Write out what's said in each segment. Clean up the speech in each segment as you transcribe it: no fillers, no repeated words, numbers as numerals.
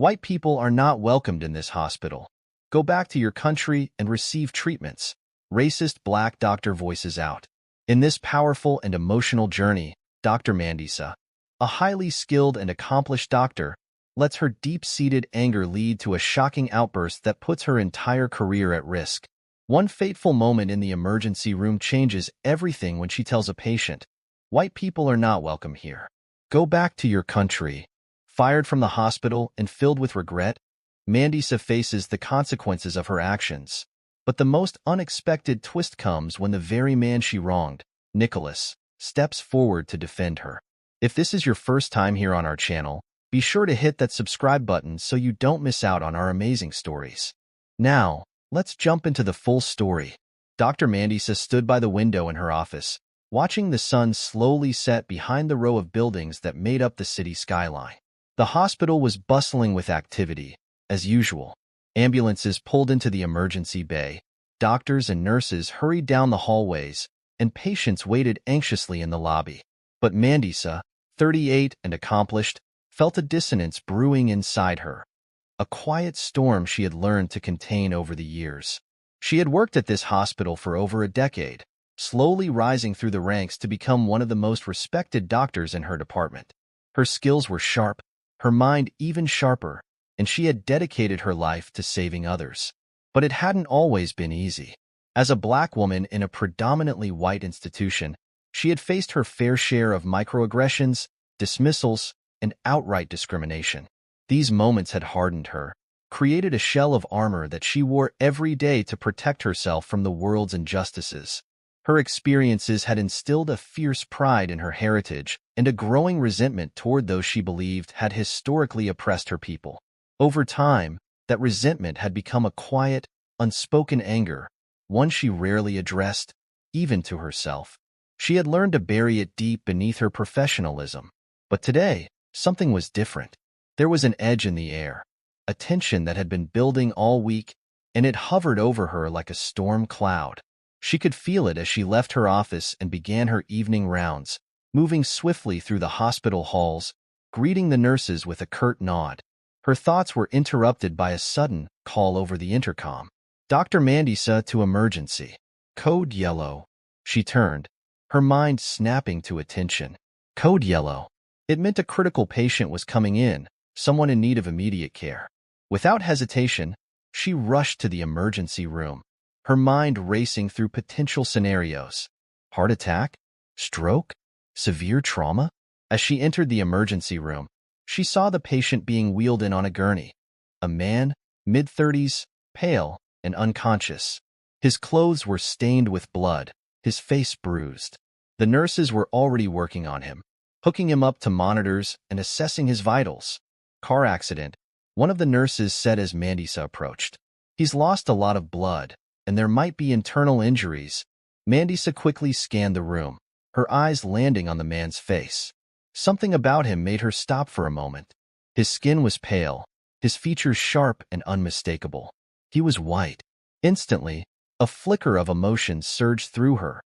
White people are not welcomed in this hospital. Go back to your country and receive treatments. Racist black doctor voices out. In this powerful and emotional journey, Dr. Mandisa, a highly skilled and accomplished doctor, lets her deep-seated anger lead to a shocking outburst that puts her entire career at risk. One fateful moment in the emergency room changes everything when she tells a patient, "White people are not welcome here. Go back to your country." Fired from the hospital and filled with regret, Mandisa faces the consequences of her actions. But the most unexpected twist comes when the very man she wronged, Nicholas, steps forward to defend her. If this is your first time here on our channel, be sure to hit that subscribe button so you don't miss out on our amazing stories. Now, let's jump into the full story. Dr. Mandisa stood by the window in her office, watching the sun slowly set behind the row of buildings that made up the city skyline. The hospital was bustling with activity, as usual. Ambulances pulled into the emergency bay, doctors and nurses hurried down the hallways, and patients waited anxiously in the lobby. But Mandisa, 38 and accomplished, felt a dissonance brewing inside her, a quiet storm she had learned to contain over the years. She had worked at this hospital for over a decade, slowly rising through the ranks to become one of the most respected doctors in her department. Her skills were sharp, her mind even sharper, and she had dedicated her life to saving others. But it hadn't always been easy. As a black woman in a predominantly white institution, she had faced her fair share of microaggressions, dismissals, and outright discrimination. These moments had hardened her, created a shell of armor that she wore every day to protect herself from the world's injustices. Her experiences had instilled a fierce pride in her heritage and a growing resentment toward those she believed had historically oppressed her people. Over time, that resentment had become a quiet, unspoken anger, one she rarely addressed, even to herself. She had learned to bury it deep beneath her professionalism. But today, something was different. There was an edge in the air, a tension that had been building all week, and it hovered over her like a storm cloud. She could feel it as she left her office and began her evening rounds, moving swiftly through the hospital halls, greeting the nurses with a curt nod. Her thoughts were interrupted by a sudden call over the intercom. "Dr. Mandisa to emergency. Code yellow." She turned, her mind snapping to attention. Code yellow. It meant a critical patient was coming in, someone in need of immediate care. Without hesitation, she rushed to the emergency room, her mind racing through potential scenarios. Heart attack? Stroke? Severe trauma? As she entered the emergency room, she saw the patient being wheeled in on a gurney. A man, mid-30s, pale and unconscious. His clothes were stained with blood, his face bruised. The nurses were already working on him, hooking him up to monitors and assessing his vitals. "Car accident," one of the nurses said as Mandisa approached. "He's lost a lot of blood, and there might be internal injuries." Mandisa quickly scanned the room, her eyes landing on the man's face. Something about him made her stop for a moment. His skin was pale, his features sharp and unmistakable. He was white. Instantly, a flicker of emotion surged through her,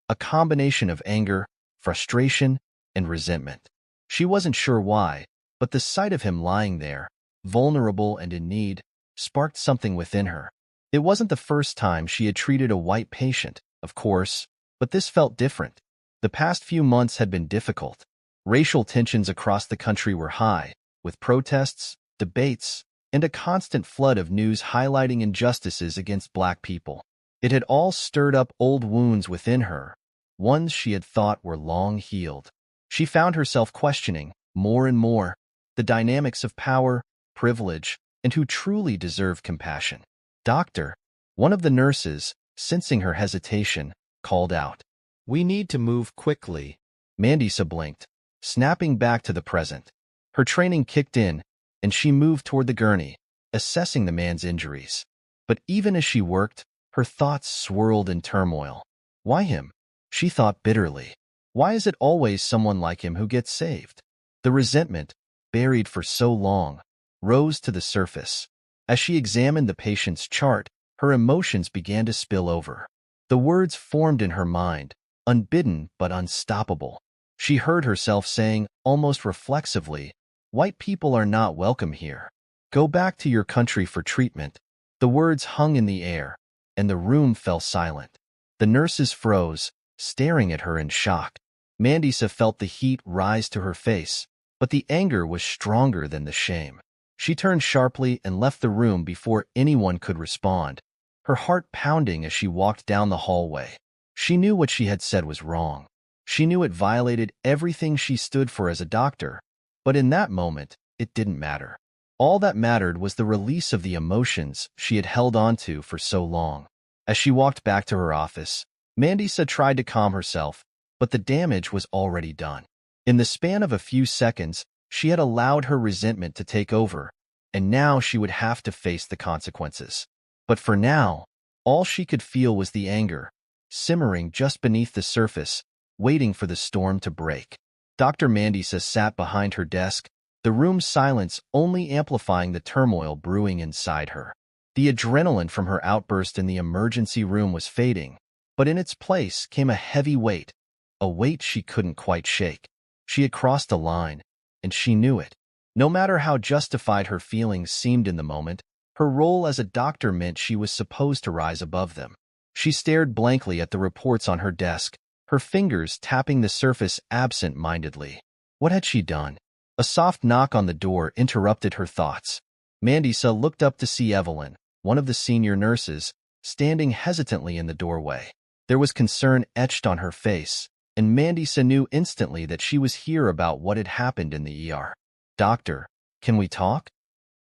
a combination of anger, frustration, and resentment. She wasn't sure why, but the sight of him lying there, vulnerable and in need, sparked something within her. It wasn't the first time she had treated a white patient, of course, but this felt different. The past few months had been difficult. Racial tensions across the country were high, with protests, debates, and a constant flood of news highlighting injustices against black people. It had all stirred up old wounds within her, ones she had thought were long healed. She found herself questioning, more and more, the dynamics of power, privilege, and who truly deserved compassion. "Doctor," one of the nurses, sensing her hesitation, called out. "We need to move quickly." Mandisa blinked, snapping back to the present. Her training kicked in, and she moved toward the gurney, assessing the man's injuries. But even as she worked, her thoughts swirled in turmoil. Why him? She thought bitterly. Why is it always someone like him who gets saved? The resentment, buried for so long, rose to the surface. As she examined the patient's chart, her emotions began to spill over. The words formed in her mind, unbidden but unstoppable. She heard herself saying, almost reflexively, "White people are not welcome here. Go back to your country for treatment. The words hung in the air, and the room fell silent. The nurses froze, staring at her in shock. Mandisa felt the heat rise to her face, but the anger was stronger than the shame. She turned sharply and left the room before anyone could respond, her heart pounding as she walked down the hallway. She knew what she had said was wrong. She knew it violated everything she stood for as a doctor, but in that moment, it didn't matter. All that mattered was the release of the emotions she had held onto for so long. As she walked back to her office, Mandisa tried to calm herself, but the damage was already done. In the span of a few seconds, she had allowed her resentment to take over, and now she would have to face the consequences. But for now, all she could feel was the anger, simmering just beneath the surface, waiting for the storm to break. Dr. Mandisa sat behind her desk, the room's silence only amplifying the turmoil brewing inside her. The adrenaline from her outburst in the emergency room was fading, but in its place came a heavy weight, a weight she couldn't quite shake. She had crossed a line, and she knew it. No matter how justified her feelings seemed in the moment, her role as a doctor meant she was supposed to rise above them. She stared blankly at the reports on her desk, her fingers tapping the surface absent-mindedly. What had she done? A soft knock on the door interrupted her thoughts. Mandisa looked up to see Evelyn, one of the senior nurses, standing hesitantly in the doorway. There was concern etched on her face, and Mandisa knew instantly that she was here about what had happened in the ER. "Doctor, can we talk?"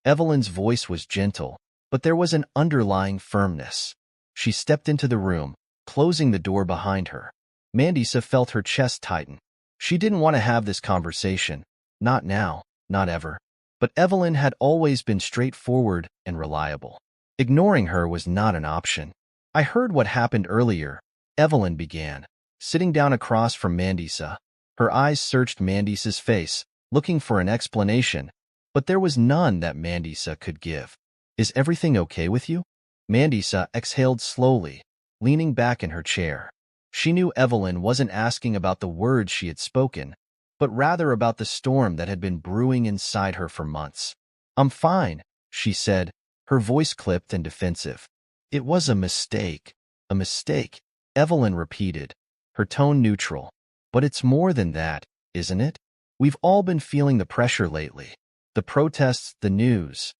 Evelyn's voice was gentle, but there was an underlying firmness. She stepped into the room, closing the door behind her. Mandisa felt her chest tighten. She didn't want to have this conversation. Not now, not ever. But Evelyn had always been straightforward and reliable. Ignoring her was not an option. "I heard what happened earlier," Evelyn began, sitting down across from Mandisa. Her eyes searched Mandisa's face, looking for an explanation, but there was none that Mandisa could give. "Is everything okay with you?" Mandisa exhaled slowly, leaning back in her chair. She knew Evelyn wasn't asking about the words she had spoken, but rather about the storm that had been brewing inside her for months. "I'm fine," she said, her voice clipped and defensive. "It was a mistake." "A mistake," Evelyn repeated, her tone neutral. "But it's more than that, isn't it? We've all been feeling the pressure lately. The protests, the news.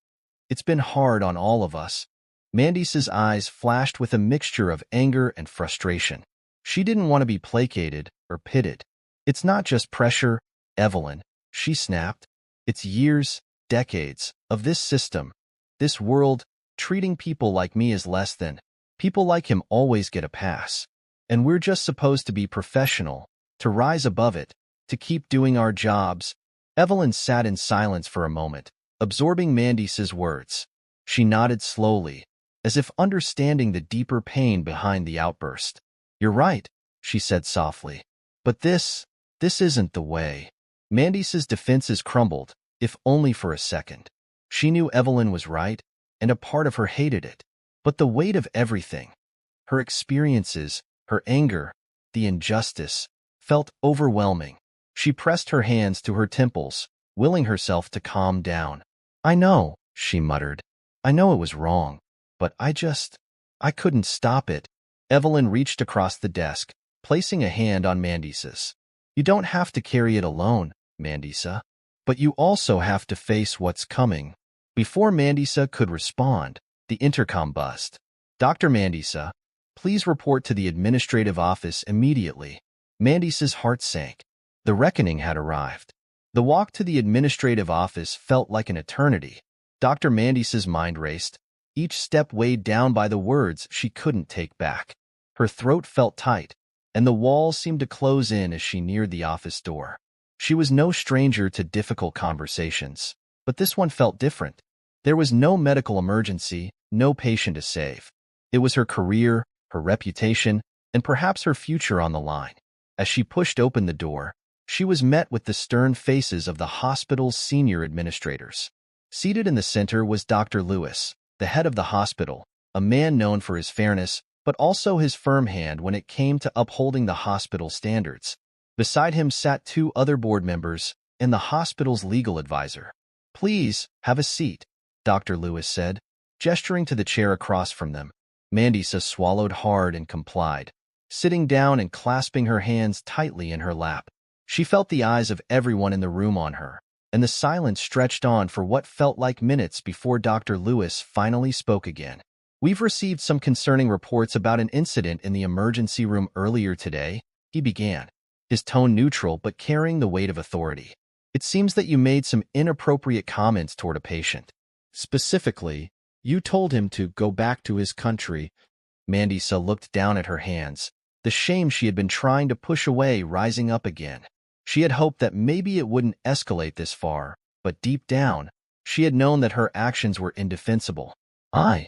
It's been hard on all of us." Mandisa's eyes flashed with a mixture of anger and frustration. She didn't want to be placated or pitted. "It's not just pressure, Evelyn," she snapped. "It's years, decades, of this system, this world, treating people like me as less than. People like him always get a pass. And we're just supposed to be professional, to rise above it, to keep doing our jobs." Evelyn sat in silence for a moment, absorbing Mandisa's words. She nodded slowly, as if understanding the deeper pain behind the outburst. "You're right," she said softly. "But this isn't the way." Mandisa's defenses crumbled, if only for a second. She knew Evelyn was right, and a part of her hated it. But the weight of everything, her experiences, her anger, the injustice, felt overwhelming. She pressed her hands to her temples, willing herself to calm down. "I know," she muttered. "I know it was wrong, but I couldn't stop it." Evelyn reached across the desk, placing a hand on Mandisa's. "You don't have to carry it alone, Mandisa, but you also have to face what's coming." Before Mandisa could respond, the intercom buzzed. "Dr. Mandisa, please report to the administrative office immediately." Mandisa's heart sank. The reckoning had arrived. The walk to the administrative office felt like an eternity. Dr. Mandisa's mind raced, each step weighed down by the words she couldn't take back. Her throat felt tight, and the walls seemed to close in as she neared the office door. She was no stranger to difficult conversations, but this one felt different. There was no medical emergency, no patient to save. It was her career, her reputation, and perhaps her future on the line. As she pushed open the door, she was met with the stern faces of the hospital's senior administrators. Seated in the center was Dr. Lewis, the head of the hospital, a man known for his fairness, but also his firm hand when it came to upholding the hospital standards. Beside him sat two other board members and the hospital's legal advisor. "Please, have a seat," Dr. Lewis said, gesturing to the chair across from them. Mandisa swallowed hard and complied, sitting down and clasping her hands tightly in her lap. She felt the eyes of everyone in the room on her, and the silence stretched on for what felt like minutes before Dr. Lewis finally spoke again. "We've received some concerning reports about an incident in the emergency room earlier today," he began, his tone neutral but carrying the weight of authority. "It seems that you made some inappropriate comments toward a patient. Specifically, you told him to go back to his country." Mandisa looked down at her hands, the shame she had been trying to push away rising up again. She had hoped that maybe it wouldn't escalate this far, but deep down, she had known that her actions were indefensible. I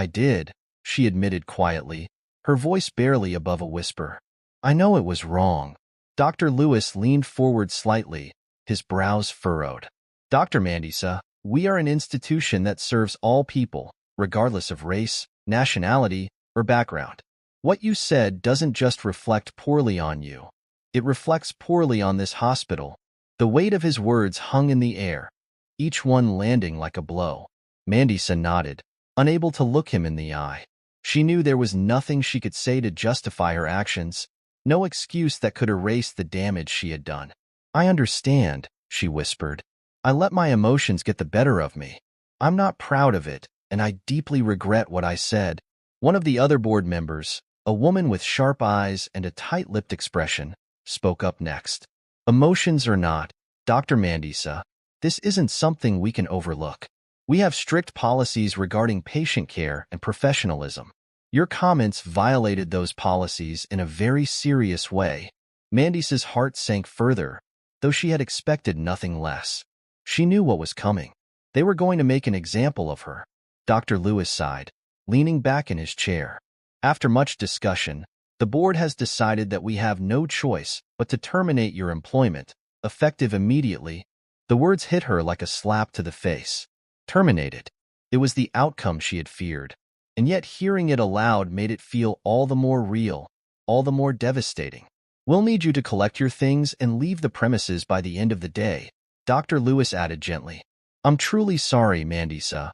did," she admitted quietly, her voice barely above a whisper. "I know it was wrong." Dr. Lewis leaned forward slightly, his brows furrowed. "Dr. Mandisa, we are an institution that serves all people, regardless of race, nationality, or background. What you said doesn't just reflect poorly on you. It reflects poorly on this hospital." The weight of his words hung in the air, each one landing like a blow. Mandisa nodded, unable to look him in the eye. She knew there was nothing she could say to justify her actions, no excuse that could erase the damage she had done. "I understand," she whispered. "I let my emotions get the better of me. I'm not proud of it, and I deeply regret what I said." One of the other board members, a woman with sharp eyes and a tight-lipped expression, spoke up next. "Emotions or not, Dr. Mandisa, this isn't something we can overlook. We have strict policies regarding patient care and professionalism. Your comments violated those policies in a very serious way." Mandisa's heart sank further, though she had expected nothing less. She knew what was coming. They were going to make an example of her. Dr. Lewis sighed, leaning back in his chair. "After much discussion, the board has decided that we have no choice but to terminate your employment, effective immediately." The words hit her like a slap to the face. Terminated. It was the outcome she had feared, and yet hearing it aloud made it feel all the more real, all the more devastating. "We'll need you to collect your things and leave the premises by the end of the day," Dr. Lewis added gently. "I'm truly sorry, Mandisa,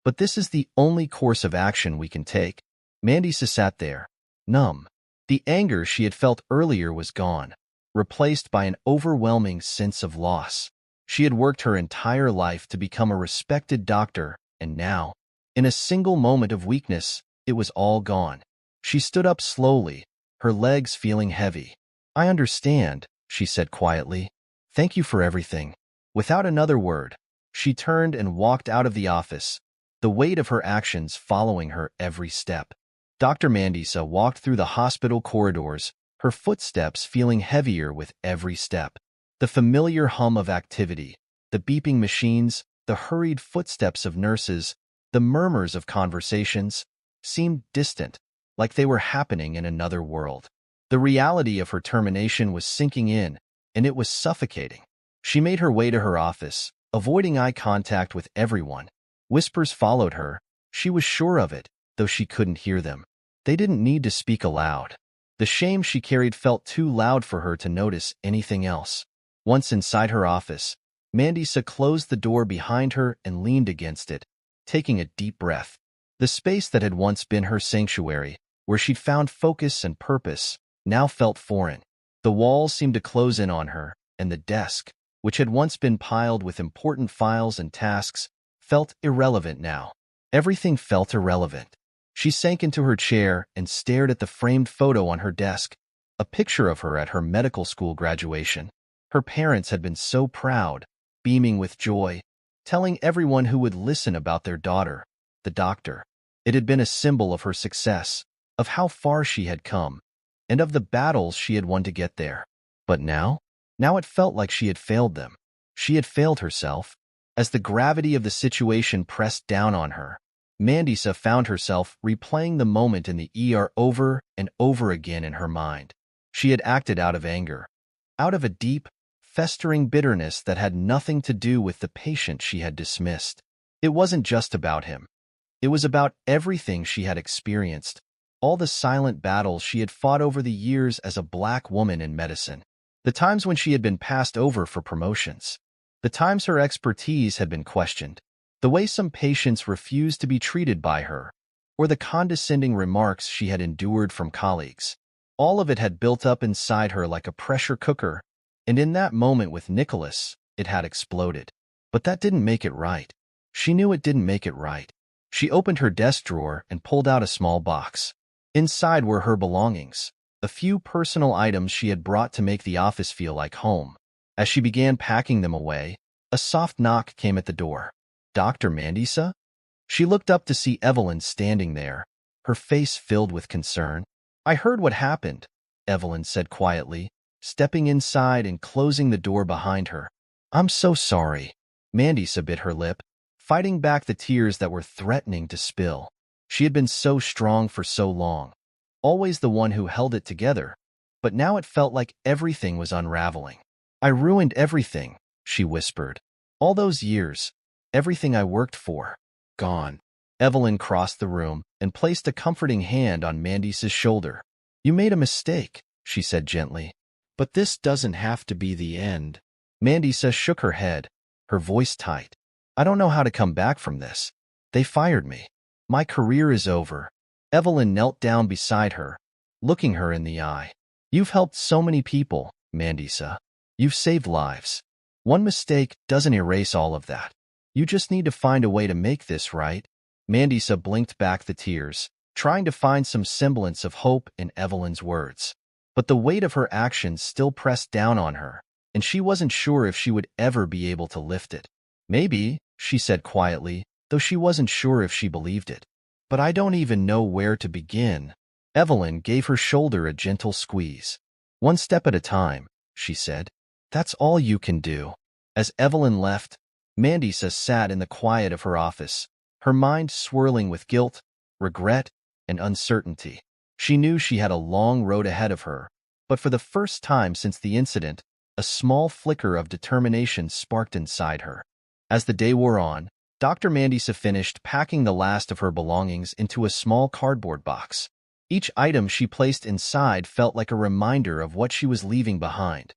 but this is the only course of action we can take." Mandisa sat there, numb. The anger she had felt earlier was gone, replaced by an overwhelming sense of loss. She had worked her entire life to become a respected doctor, and now, in a single moment of weakness, it was all gone. She stood up slowly, her legs feeling heavy. "I understand," she said quietly. "Thank you for everything." Without another word, she turned and walked out of the office, the weight of her actions following her every step. Dr. Mandisa walked through the hospital corridors, her footsteps feeling heavier with every step. The familiar hum of activity, the beeping machines, the hurried footsteps of nurses, the murmurs of conversations, seemed distant, like they were happening in another world. The reality of her termination was sinking in, and it was suffocating. She made her way to her office, avoiding eye contact with everyone. Whispers followed her. She was sure of it, though she couldn't hear them. They didn't need to speak aloud. The shame she carried felt too loud for her to notice anything else. Once inside her office, Mandisa closed the door behind her and leaned against it, taking a deep breath. The space that had once been her sanctuary, where she'd found focus and purpose, now felt foreign. The walls seemed to close in on her, and the desk, which had once been piled with important files and tasks, felt irrelevant now. Everything felt irrelevant. She sank into her chair and stared at the framed photo on her desk, a picture of her at her medical school graduation. Her parents had been so proud, beaming with joy, telling everyone who would listen about their daughter, the doctor. It had been a symbol of her success, of how far she had come, and of the battles she had won to get there. But now it felt like she had failed them. She had failed herself. As the gravity of the situation pressed down on her, Mandisa found herself replaying the moment in the ER over and over again in her mind. She had acted out of anger, out of a deep, festering bitterness that had nothing to do with the patient she had dismissed. It wasn't just about him. It was about everything she had experienced, all the silent battles she had fought over the years as a Black woman in medicine, the times when she had been passed over for promotions, the times her expertise had been questioned, The way some patients refused to be treated by her, or the condescending remarks she had endured from colleagues. All of it had built up inside her like a pressure cooker, and in that moment with Nicholas, it had exploded. But that didn't make it right. She knew it didn't make it right. She opened her desk drawer and pulled out a small box. Inside were her belongings, a few personal items she had brought to make the office feel like home. As she began packing them away, a soft knock came at the door. "Dr. Mandisa?" She looked up to see Evelyn standing there, her face filled with concern. "I heard what happened," Evelyn said quietly, stepping inside and closing the door behind her. "I'm so sorry." Mandisa bit her lip, fighting back the tears that were threatening to spill. She had been so strong for so long, always the one who held it together, but now it felt like everything was unraveling. "I ruined everything," she whispered. "All those years, everything I worked for, gone." Evelyn crossed the room and placed a comforting hand on Mandisa's shoulder. "You made a mistake," she said gently, "but this doesn't have to be the end." Mandisa shook her head, her voice tight. "I don't know how to come back from this. They fired me. My career is over." Evelyn knelt down beside her, looking her in the eye. "You've helped so many people, Mandisa. You've saved lives. One mistake doesn't erase all of that. You just need to find a way to make this right." Mandisa blinked back the tears, trying to find some semblance of hope in Evelyn's words. But the weight of her actions still pressed down on her, and she wasn't sure if she would ever be able to lift it. "Maybe," she said quietly, though she wasn't sure if she believed it. "But I don't even know where to begin." Evelyn gave her shoulder a gentle squeeze. "One step at a time," she said. "That's all you can do." As Evelyn left, Mandisa sat in the quiet of her office, her mind swirling with guilt, regret, and uncertainty. She knew she had a long road ahead of her, but for the first time since the incident, a small flicker of determination sparked inside her. As the day wore on, Dr. Mandisa finished packing the last of her belongings into a small cardboard box. Each item she placed inside felt like a reminder of what she was leaving behind.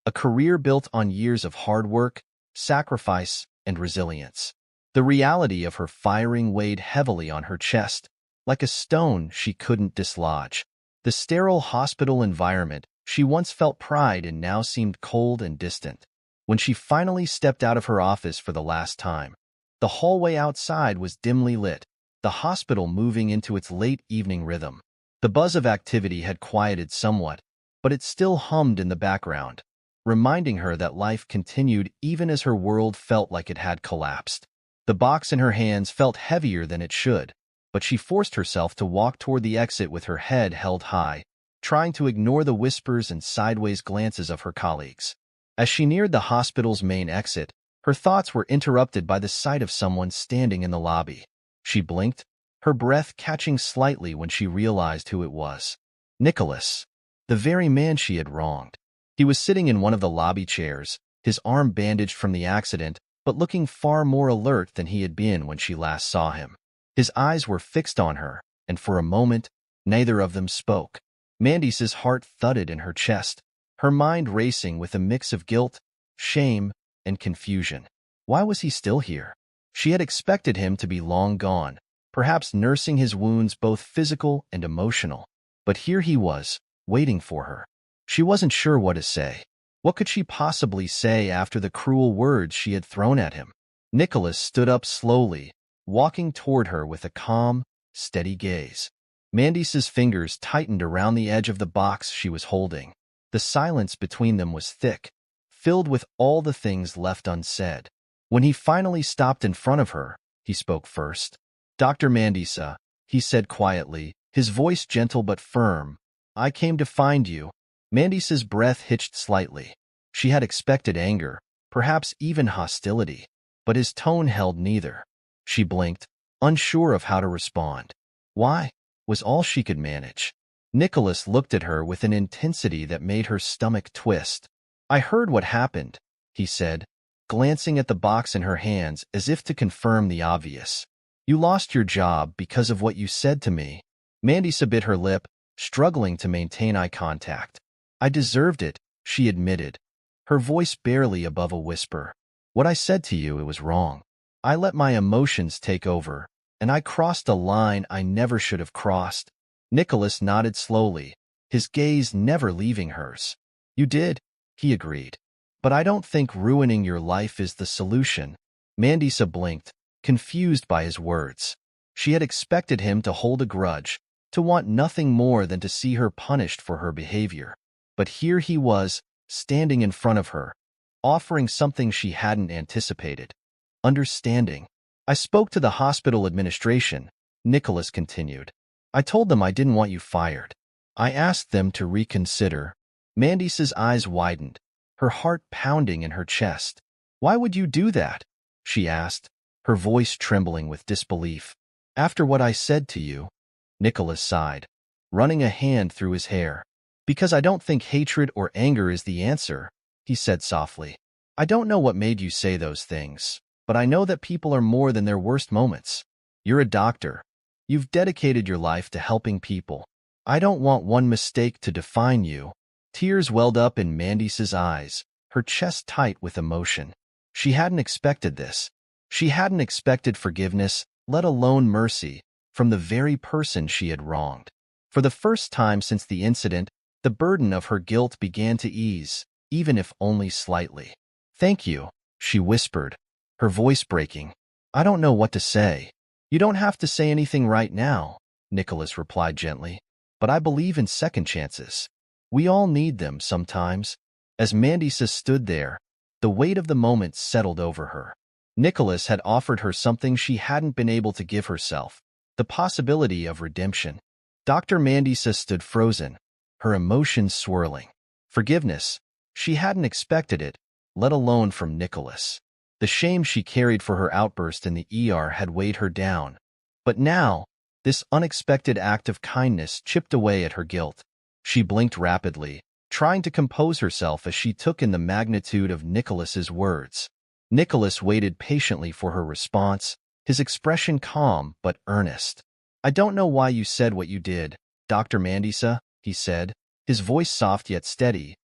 A career built on years of hard work, sacrifice, and resilience. The reality of her firing weighed heavily on her chest, like a stone she couldn't dislodge. The sterile hospital environment she once felt pride in now seemed cold and distant. When she finally stepped out of her office for the last time, the hallway outside was dimly lit, the hospital moving into its late evening rhythm. The buzz of activity had quieted somewhat, but it still hummed in the background, reminding her that life continued even as her world felt like it had collapsed. The box in her hands felt heavier than it should, but she forced herself to walk toward the exit with her head held high, trying to ignore the whispers and sideways glances of her colleagues. As she neared the hospital's main exit, her thoughts were interrupted by the sight of someone standing in the lobby. She blinked, her breath catching slightly when she realized who it was. Nicholas, the very man she had wronged. He was sitting in one of the lobby chairs, his arm bandaged from the accident, but looking far more alert than he had been when she last saw him. His eyes were fixed on her, and for a moment, neither of them spoke. Mandisa's heart thudded in her chest, her mind racing with a mix of guilt, shame, and confusion. Why was he still here? She had expected him to be long gone, perhaps nursing his wounds both physical and emotional. But here he was, waiting for her. She wasn't sure what to say. What could she possibly say after the cruel words she had thrown at him? Nicholas stood up slowly, walking toward her with a calm, steady gaze. Mandisa's fingers tightened around the edge of the box she was holding. The silence between them was thick, filled with all the things left unsaid. When he finally stopped in front of her, he spoke first. "Dr. Mandisa," he said quietly, his voice gentle but firm, "I came to find you." Mandisa's breath hitched slightly. She had expected anger, perhaps even hostility, but his tone held neither. She blinked, unsure of how to respond. "Why?" was all she could manage. Nicholas looked at her with an intensity that made her stomach twist. "I heard what happened," he said, glancing at the box in her hands as if to confirm the obvious. "You lost your job because of what you said to me." Mandisa bit her lip, struggling to maintain eye contact. "I deserved it," she admitted, her voice barely above a whisper. "What I said to you, it was wrong. I let my emotions take over, and I crossed a line I never should have crossed. Nicholas nodded slowly, his gaze never leaving hers. You did, he agreed. But I don't think ruining your life is the solution. Mandisa blinked, confused by his words. She had expected him to hold a grudge, to want nothing more than to see her punished for her behavior. But here he was, standing in front of her, offering something she hadn't anticipated. Understanding. I spoke to the hospital administration, Nicholas continued. I told them I didn't want you fired. I asked them to reconsider. Mandisa's eyes widened, her heart pounding in her chest. Why would you do that? She asked, her voice trembling with disbelief. After what I said to you, Nicholas sighed, running a hand through his hair. Because I don't think hatred or anger is the answer, he said softly. I don't know what made you say those things, but I know that people are more than their worst moments. You're a doctor. You've dedicated your life to helping people. I don't want one mistake to define you. Tears welled up in Mandisa's eyes, her chest tight with emotion. She hadn't expected this. She hadn't expected forgiveness, let alone mercy, from the very person she had wronged. For the first time since the incident, the burden of her guilt began to ease, even if only slightly. Thank you, she whispered, her voice breaking. I don't know what to say. You don't have to say anything right now, Nicholas replied gently. But I believe in second chances. We all need them sometimes. As Mandisa stood there, the weight of the moment settled over her. Nicholas had offered her something she hadn't been able to give herself, the possibility of redemption. Dr. Mandisa stood frozen, her emotions swirling. Forgiveness. She hadn't expected it, let alone from Nicholas. The shame she carried for her outburst in the ER had weighed her down. But now, this unexpected act of kindness chipped away at her guilt. She blinked rapidly, trying to compose herself as she took in the magnitude of Nicholas's words. Nicholas waited patiently for her response, his expression calm but earnest. I don't know why you said what you did, Dr. Mandisa, he said, his voice soft yet steady.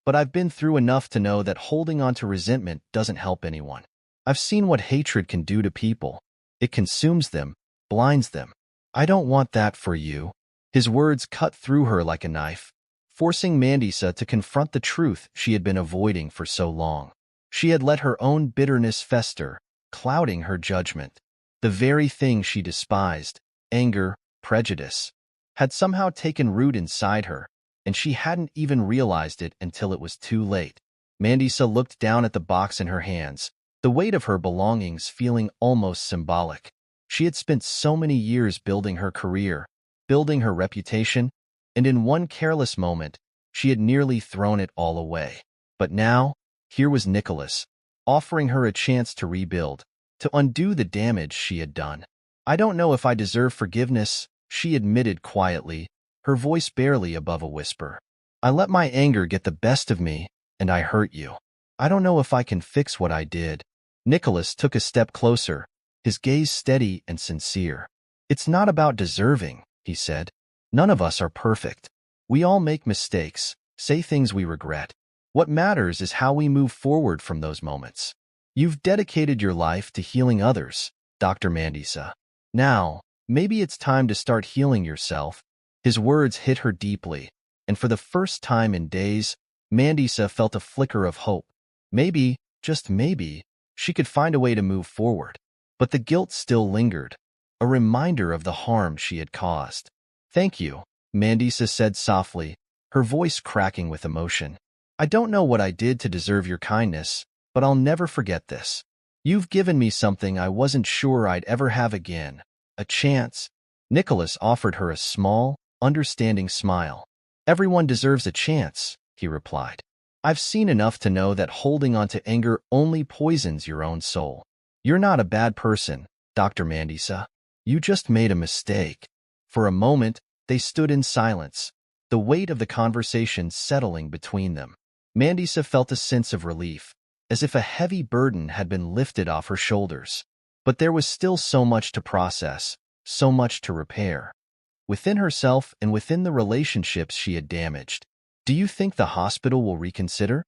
But I've been through enough to know that holding on to resentment doesn't help anyone. I've seen what hatred can do to people. It consumes them, blinds them. I don't want that for you. His words cut through her like a knife, forcing Mandisa to confront the truth she had been avoiding for so long. She had let her own bitterness fester, clouding her judgment. The very thing she despised, anger, prejudice, had somehow taken root inside her, and she hadn't even realized it until it was too late. Mandisa looked down at the box in her hands, the weight of her belongings feeling almost symbolic. She had spent so many years building her career, building her reputation, and in one careless moment, she had nearly thrown it all away. But now, here was Nicholas, offering her a chance to rebuild, to undo the damage she had done. I don't know if I deserve forgiveness, she admitted quietly, her voice barely above a whisper. I let my anger get the best of me, and I hurt you. I don't know if I can fix what I did. Nicholas took a step closer, his gaze steady and sincere. It's not about deserving, he said. None of us are perfect. We all make mistakes, say things we regret. What matters is how we move forward from those moments. You've dedicated your life to healing others, Dr. Mandisa. Now, maybe it's time to start healing yourself. His words hit her deeply, and for the first time in days, Mandisa felt a flicker of hope. Maybe, just maybe, she could find a way to move forward. But the guilt still lingered, a reminder of the harm she had caused. Thank you, Mandisa said softly, her voice cracking with emotion. I don't know what I did to deserve your kindness, but I'll never forget this. You've given me something I wasn't sure I'd ever have again, a chance. Nicholas offered her a small, understanding smile. Everyone deserves a chance, he replied. I've seen enough to know that holding on to anger only poisons your own soul. You're not a bad person, Dr. Mandisa. You just made a mistake. For a moment, they stood in silence, the weight of the conversation settling between them. Mandisa felt a sense of relief, as if a heavy burden had been lifted off her shoulders. But there was still so much to process, so much to repair. Within herself and within the relationships she had damaged. Do you think the hospital will reconsider?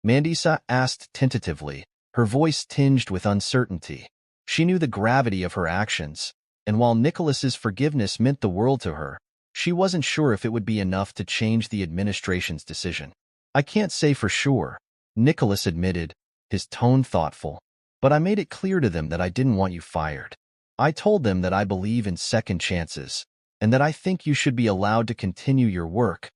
Mandisa asked tentatively, her voice tinged with uncertainty. She knew the gravity of her actions, and while Nicholas's forgiveness meant the world to her, she wasn't sure if it would be enough to change the administration's decision. "I can't say for sure," Nicholas admitted, his tone thoughtful. "But I made it clear to them that I didn't want you fired. I told them that I believe in second chances, and that I think you should be allowed to continue your work."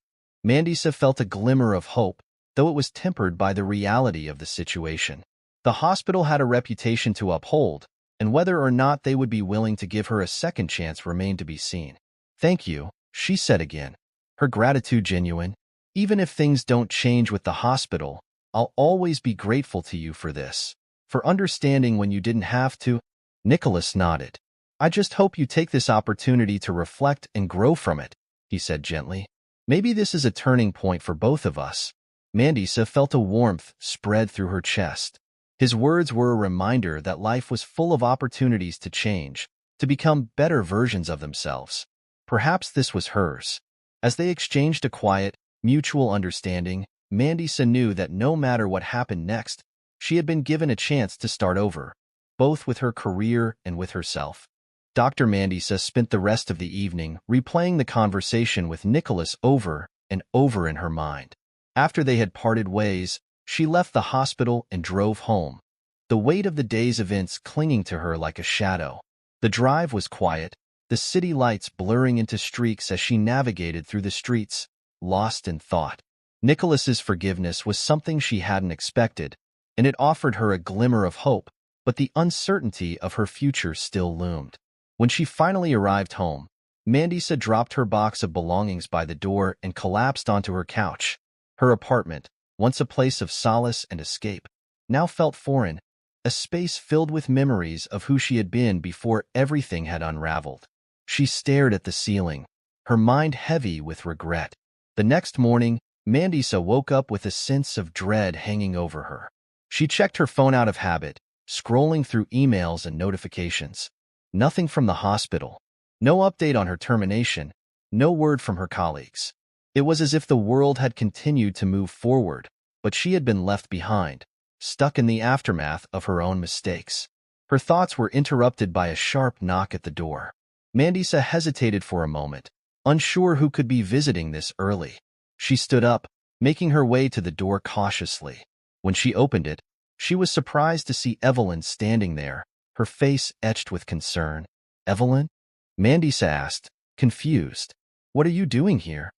Mandisa felt a glimmer of hope, though it was tempered by the reality of the situation. The hospital had a reputation to uphold, and whether or not they would be willing to give her a second chance remained to be seen. "Thank you," she said again, her gratitude genuine. "Even if things don't change with the hospital, I'll always be grateful to you for this, for understanding when you didn't have to." Nicholas nodded. "I just hope you take this opportunity to reflect and grow from it," he said gently. "Maybe this is a turning point for both of us." Mandisa felt a warmth spread through her chest. His words were a reminder that life was full of opportunities to change, to become better versions of themselves. Perhaps this was hers. As they exchanged a quiet, mutual understanding, Mandisa knew that no matter what happened next, she had been given a chance to start over, both with her career and with herself. Dr. Mandisa spent the rest of the evening replaying the conversation with Nicholas over and over in her mind. After they had parted ways, she left the hospital and drove home, the weight of the day's events clinging to her like a shadow. The drive was quiet, the city lights blurring into streaks as she navigated through the streets, lost in thought. Nicholas's forgiveness was something she hadn't expected, and it offered her a glimmer of hope, but the uncertainty of her future still loomed. When she finally arrived home, Mandisa dropped her box of belongings by the door and collapsed onto her couch. Her apartment, once a place of solace and escape, now felt foreign, a space filled with memories of who she had been before everything had unraveled. She stared at the ceiling, her mind heavy with regret. The next morning, Mandisa woke up with a sense of dread hanging over her. She checked her phone out of habit, scrolling through emails and notifications. Nothing from the hospital. No update on her termination. No word from her colleagues. It was as if the world had continued to move forward, but she had been left behind, stuck in the aftermath of her own mistakes. Her thoughts were interrupted by a sharp knock at the door. Mandisa hesitated for a moment, unsure who could be visiting this early. She stood up, making her way to the door cautiously. When she opened it, she was surprised to see Evelyn standing there, her face etched with concern. "Evelyn?" Mandisa asked, confused. "What are you doing here?"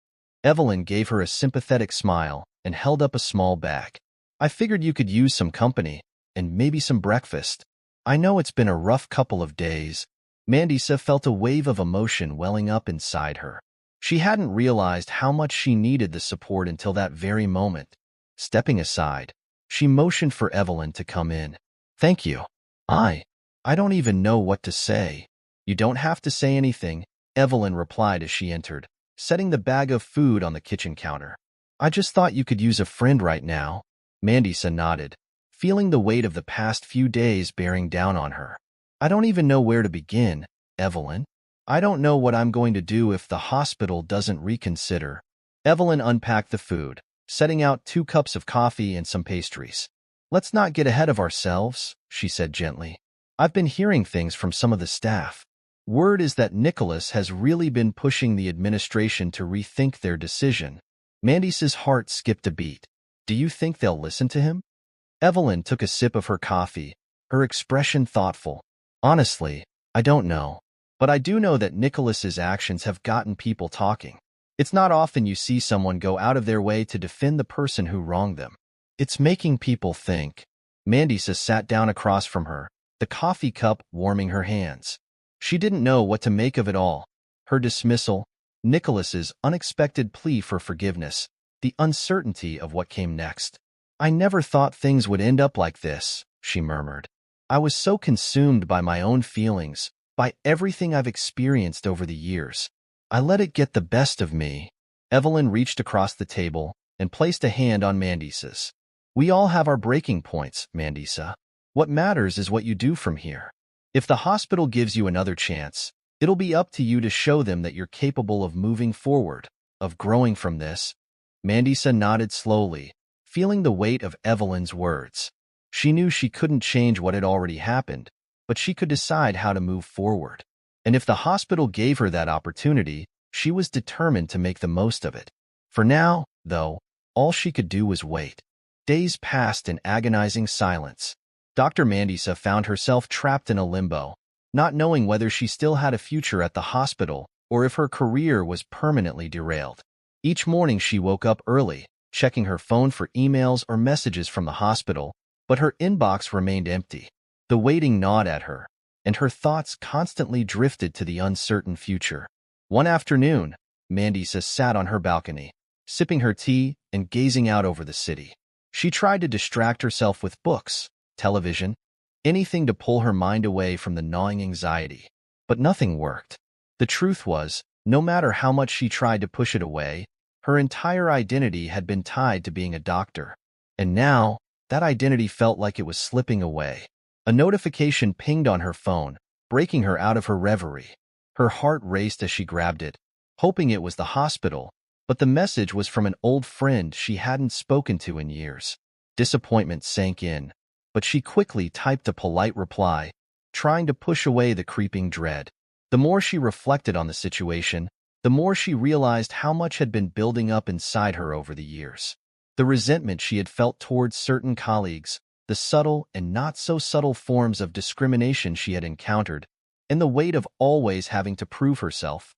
Evelyn gave her a sympathetic smile and held up a small bag. "I figured you could use some company, and maybe some breakfast. I know it's been a rough couple of days." Mandisa felt a wave of emotion welling up inside her. She hadn't realized how much she needed the support until that very moment. Stepping aside, she motioned for Evelyn to come in. "Thank you. I don't even know what to say." "You don't have to say anything," Evelyn replied as she entered, setting the bag of food on the kitchen counter. "I just thought you could use a friend right now." Mandisa nodded, feeling the weight of the past few days bearing down on her. "I don't even know where to begin, Evelyn. I don't know what I'm going to do if the hospital doesn't reconsider." Evelyn unpacked the food, setting out 2 cups of coffee and some pastries. "Let's not get ahead of ourselves," she said gently. "I've been hearing things from some of the staff. Word is that Nicholas has really been pushing the administration to rethink their decision." Mandisa's heart skipped a beat. "Do you think they'll listen to him?" Evelyn took a sip of her coffee, her expression thoughtful. "Honestly, I don't know. But I do know that Nicholas's actions have gotten people talking. It's not often you see someone go out of their way to defend the person who wronged them. It's making people think." Mandisa sat down across from her, the coffee cup warming her hands. She didn't know what to make of it all. Her dismissal, Nicholas's unexpected plea for forgiveness, the uncertainty of what came next. "I never thought things would end up like this," she murmured. "I was so consumed by my own feelings, by everything I've experienced over the years. I let it get the best of me." Evelyn reached across the table and placed a hand on Mandisa's. "We all have our breaking points, Mandisa. What matters is what you do from here. If the hospital gives you another chance, it'll be up to you to show them that you're capable of moving forward, of growing from this." Mandisa nodded slowly, feeling the weight of Evelyn's words. She knew she couldn't change what had already happened, but she could decide how to move forward. And if the hospital gave her that opportunity, she was determined to make the most of it. For now, though, all she could do was wait. Days passed in agonizing silence. Dr. Mandisa found herself trapped in a limbo, not knowing whether she still had a future at the hospital or if her career was permanently derailed. Each morning she woke up early, checking her phone for emails or messages from the hospital, but her inbox remained empty. The waiting gnawed at her, and her thoughts constantly drifted to the uncertain future. One afternoon, Mandisa sat on her balcony, sipping her tea and gazing out over the city. She tried to distract herself with books, television, anything to pull her mind away from the gnawing anxiety. But nothing worked. The truth was, no matter how much she tried to push it away, her entire identity had been tied to being a doctor. And now, that identity felt like it was slipping away. A notification pinged on her phone, breaking her out of her reverie. Her heart raced as she grabbed it, hoping it was the hospital, but the message was from an old friend she hadn't spoken to in years. Disappointment sank in, but she quickly typed a polite reply, trying to push away the creeping dread. The more she reflected on the situation, the more she realized how much had been building up inside her over the years. The resentment she had felt towards certain colleagues, the subtle and not-so-subtle forms of discrimination she had encountered, and the weight of always having to prove herself.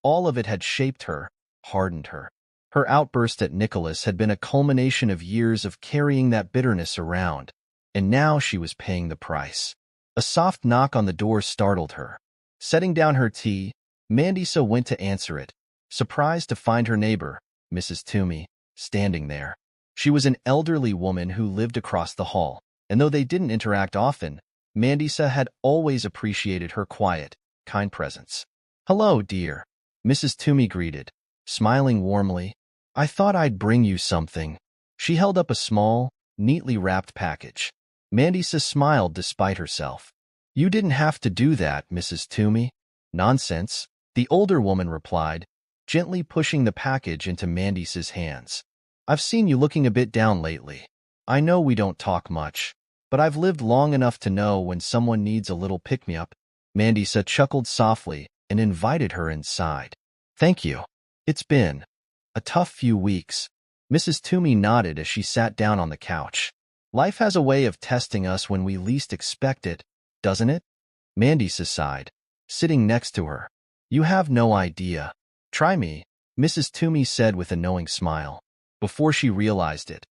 All of it had shaped her, hardened her. Her outburst at Nicholas had been a culmination of years of carrying that bitterness around, and now she was paying the price. A soft knock on the door startled her. Setting down her tea, Mandisa went to answer it, surprised to find her neighbor, Mrs. Toomey, standing there. She was an elderly woman who lived across the hall, and though they didn't interact often, Mandisa had always appreciated her quiet, kind presence. "Hello, dear," Mrs. Toomey greeted, smiling warmly. "I thought I'd bring you something." She held up a small, neatly wrapped package. Mandisa smiled despite herself. "You didn't have to do that, Mrs. Toomey." "Nonsense," the older woman replied, gently pushing the package into Mandisa's hands. "I've seen you looking a bit down lately. I know we don't talk much, but I've lived long enough to know when someone needs a little pick-me-up." Mandisa chuckled softly and invited her inside. "Thank you. It's been a tough few weeks." Mrs. Toomey nodded as she sat down on the couch. "Life has a way of testing us when we least expect it, doesn't it?" Mandisa sighed, sitting next to her. "You have no idea." "Try me," Mrs. Toomey said with a knowing smile. Before she realized it,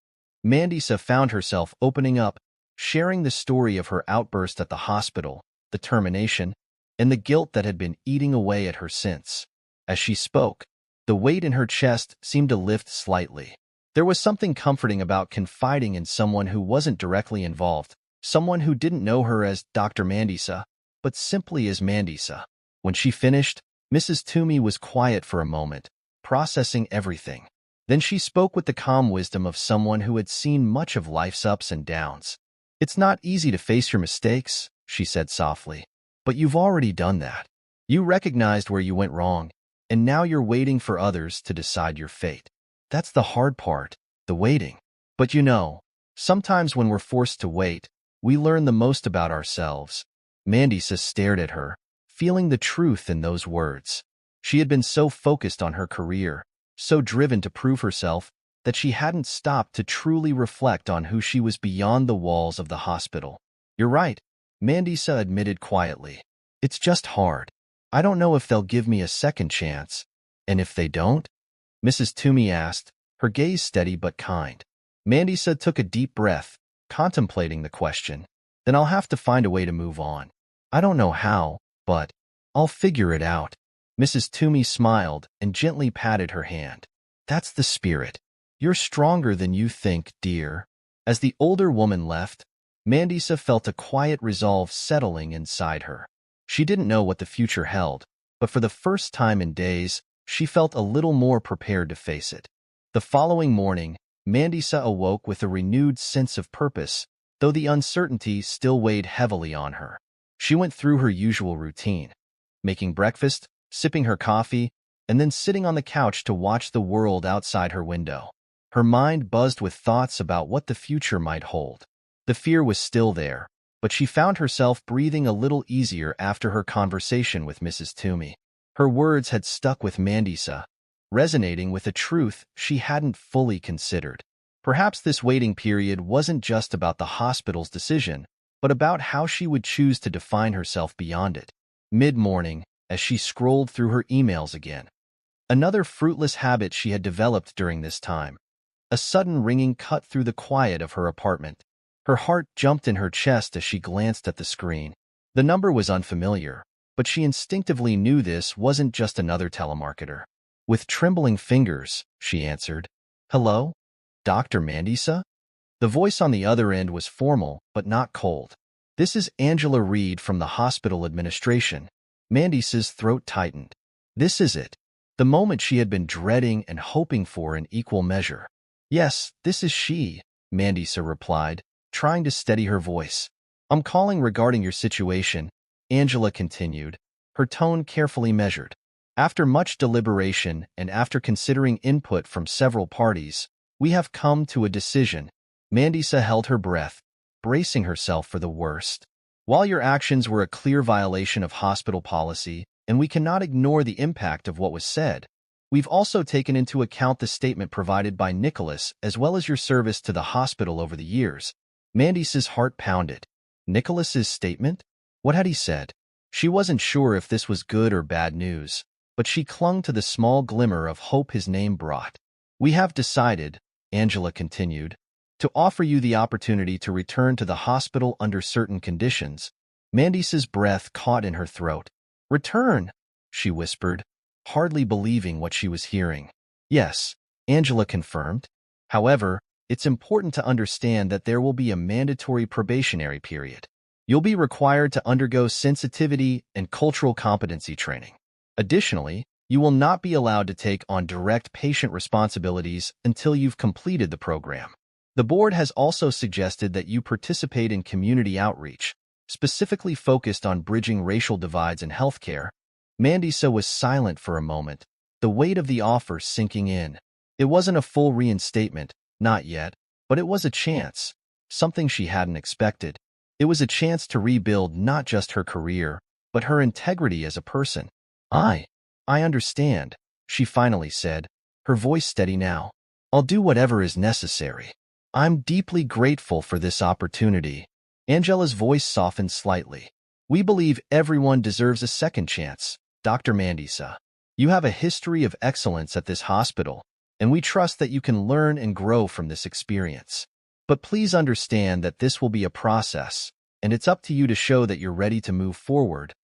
Mandisa found herself opening up, sharing the story of her outburst at the hospital, the termination, and the guilt that had been eating away at her since. As she spoke, the weight in her chest seemed to lift slightly. There was something comforting about confiding in someone who wasn't directly involved, someone who didn't know her as Dr. Mandisa, but simply as Mandisa. When she finished, Mrs. Toomey was quiet for a moment, processing everything. Then she spoke with the calm wisdom of someone who had seen much of life's ups and downs. "It's not easy to face your mistakes," she said softly, "but you've already done that. You recognized where you went wrong, and now you're waiting for others to decide your fate. That's the hard part, the waiting. But you know, sometimes when we're forced to wait, we learn the most about ourselves." Mandisa stared at her, feeling the truth in those words. She had been so focused on her career, so driven to prove herself, that she hadn't stopped to truly reflect on who she was beyond the walls of the hospital. "You're right," Mandisa admitted quietly. "It's just hard. I don't know if they'll give me a second chance." "And if they don't?" Mrs. Toomey asked, her gaze steady but kind. Mandisa took a deep breath, contemplating the question. "Then I'll have to find a way to move on. I don't know how, but I'll figure it out." Mrs. Toomey smiled and gently patted her hand. "That's the spirit. You're stronger than you think, dear." As the older woman left, Mandisa felt a quiet resolve settling inside her. She didn't know what the future held, but for the first time in days, she felt a little more prepared to face it. The following morning, Mandisa awoke with a renewed sense of purpose, though the uncertainty still weighed heavily on her. She went through her usual routine, making breakfast, sipping her coffee, and then sitting on the couch to watch the world outside her window. Her mind buzzed with thoughts about what the future might hold. The fear was still there, but she found herself breathing a little easier after her conversation with Mrs. Toomey. Her words had stuck with Mandisa, resonating with a truth she hadn't fully considered. Perhaps this waiting period wasn't just about the hospital's decision, but about how she would choose to define herself beyond it. Mid-morning, as she scrolled through her emails again, another fruitless habit she had developed during this time, a sudden ringing cut through the quiet of her apartment. Her heart jumped in her chest as she glanced at the screen. The number was unfamiliar, but she instinctively knew this wasn't just another telemarketer. With trembling fingers, she answered, "Hello? Dr. Mandisa?" The voice on the other end was formal, but not cold. "This is Angela Reed from the hospital administration." Mandisa's throat tightened. This is it. The moment she had been dreading and hoping for in equal measure. "Yes, this is she," Mandisa replied, trying to steady her voice. "I'm calling regarding your situation," Angela continued, her tone carefully measured. "After much deliberation and after considering input from several parties, we have come to a decision." Mandisa held her breath, bracing herself for the worst. "While your actions were a clear violation of hospital policy, and we cannot ignore the impact of what was said, we've also taken into account the statement provided by Nicholas as well as your service to the hospital over the years." Mandisa's heart pounded. Nicholas's statement? What had he said? She wasn't sure if this was good or bad news, but she clung to the small glimmer of hope his name brought. "We have decided," Angela continued, "to offer you the opportunity to return to the hospital under certain conditions." Mandisa's breath caught in her throat. "Return," she whispered, hardly believing what she was hearing. "Yes," Angela confirmed. "However, it's important to understand that there will be a mandatory probationary period. You'll be required to undergo sensitivity and cultural competency training. Additionally, you will not be allowed to take on direct patient responsibilities until you've completed the program. The board has also suggested that you participate in community outreach, specifically focused on bridging racial divides in healthcare." Mandisa was silent for a moment, the weight of the offer sinking in. It wasn't a full reinstatement, not yet, but it was a chance, something she hadn't expected. It was a chance to rebuild not just her career, but her integrity as a person. I understand," she finally said, her voice steady now. "I'll do whatever is necessary. I'm deeply grateful for this opportunity." Angela's voice softened slightly. "We believe everyone deserves a second chance, Dr. Mandisa. You have a history of excellence at this hospital, and we trust that you can learn and grow from this experience. But please understand that this will be a process, and it's up to you to show that you're ready to move forward."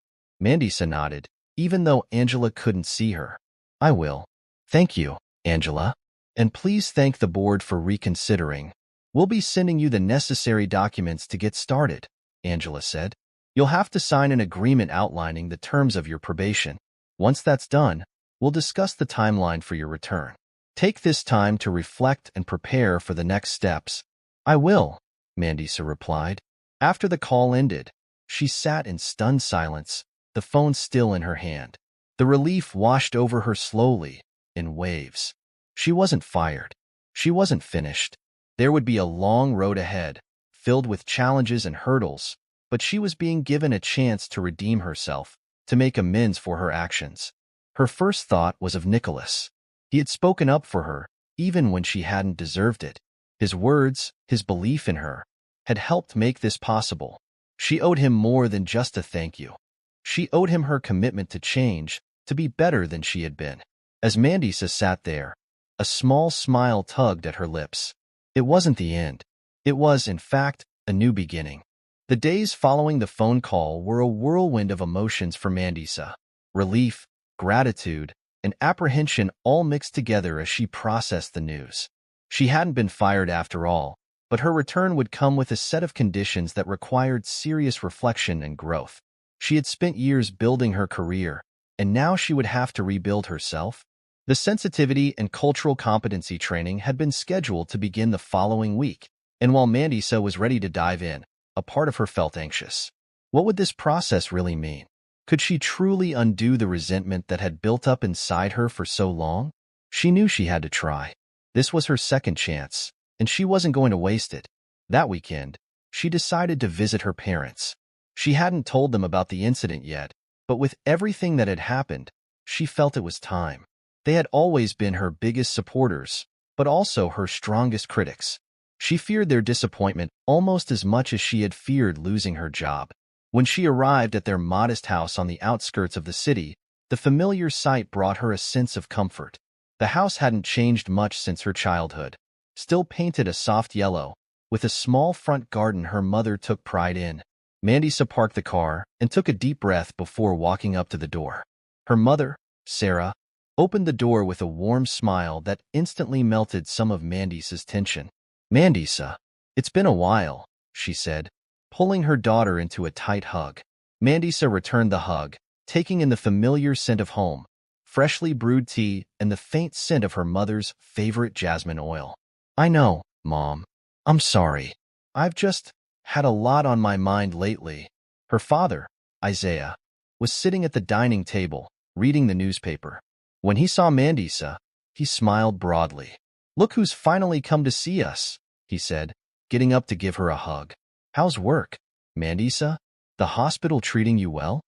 Mandisa nodded, even though Angela couldn't see her. "I will. Thank you, Angela. And please thank the board for reconsidering. We'll be sending you the necessary documents to get started," Angela said. "You'll have to sign an agreement outlining the terms of your probation. Once that's done, we'll discuss the timeline for your return. Take this time to reflect and prepare for the next steps." "I will," Mandisa replied. After the call ended, she sat in stunned silence, the phone still in her hand. The relief washed over her slowly, in waves. She wasn't fired. She wasn't finished. There would be a long road ahead, filled with challenges and hurdles, but she was being given a chance to redeem herself, to make amends for her actions. Her first thought was of Nicholas. He had spoken up for her, even when she hadn't deserved it. His words, his belief in her, had helped make this possible. She owed him more than just a thank you. She owed him her commitment to change, to be better than she had been. As Mandisa sat there, a small smile tugged at her lips. It wasn't the end. It was, in fact, a new beginning. The days following the phone call were a whirlwind of emotions for Mandisa. Relief, gratitude, and apprehension all mixed together as she processed the news. She hadn't been fired after all, but her return would come with a set of conditions that required serious reflection and growth. She had spent years building her career, and now she would have to rebuild herself. The sensitivity and cultural competency training had been scheduled to begin the following week, and while Mandisa was ready to dive in, a part of her felt anxious. What would this process really mean? Could she truly undo the resentment that had built up inside her for so long? She knew she had to try. This was her second chance, and she wasn't going to waste it. That weekend, she decided to visit her parents. She hadn't told them about the incident yet, but with everything that had happened, she felt it was time. They had always been her biggest supporters, but also her strongest critics. She feared their disappointment almost as much as she had feared losing her job. When she arrived at their modest house on the outskirts of the city, the familiar sight brought her a sense of comfort. The house hadn't changed much since her childhood, still painted a soft yellow, with a small front garden her mother took pride in. Mandisa parked the car and took a deep breath before walking up to the door. Her mother, Sarah, opened the door with a warm smile that instantly melted some of Mandisa's tension. "Mandisa, it's been a while," she said, pulling her daughter into a tight hug. Mandisa returned the hug, taking in the familiar scent of home, freshly brewed tea, and the faint scent of her mother's favorite jasmine oil. "I know, Mom. I'm sorry. I've just had a lot on my mind lately." Her father, Isaiah, was sitting at the dining table, reading the newspaper. When he saw Mandisa, he smiled broadly. "Look who's finally come to see us," he said, getting up to give her a hug. "How's work, Mandisa? The hospital treating you well?"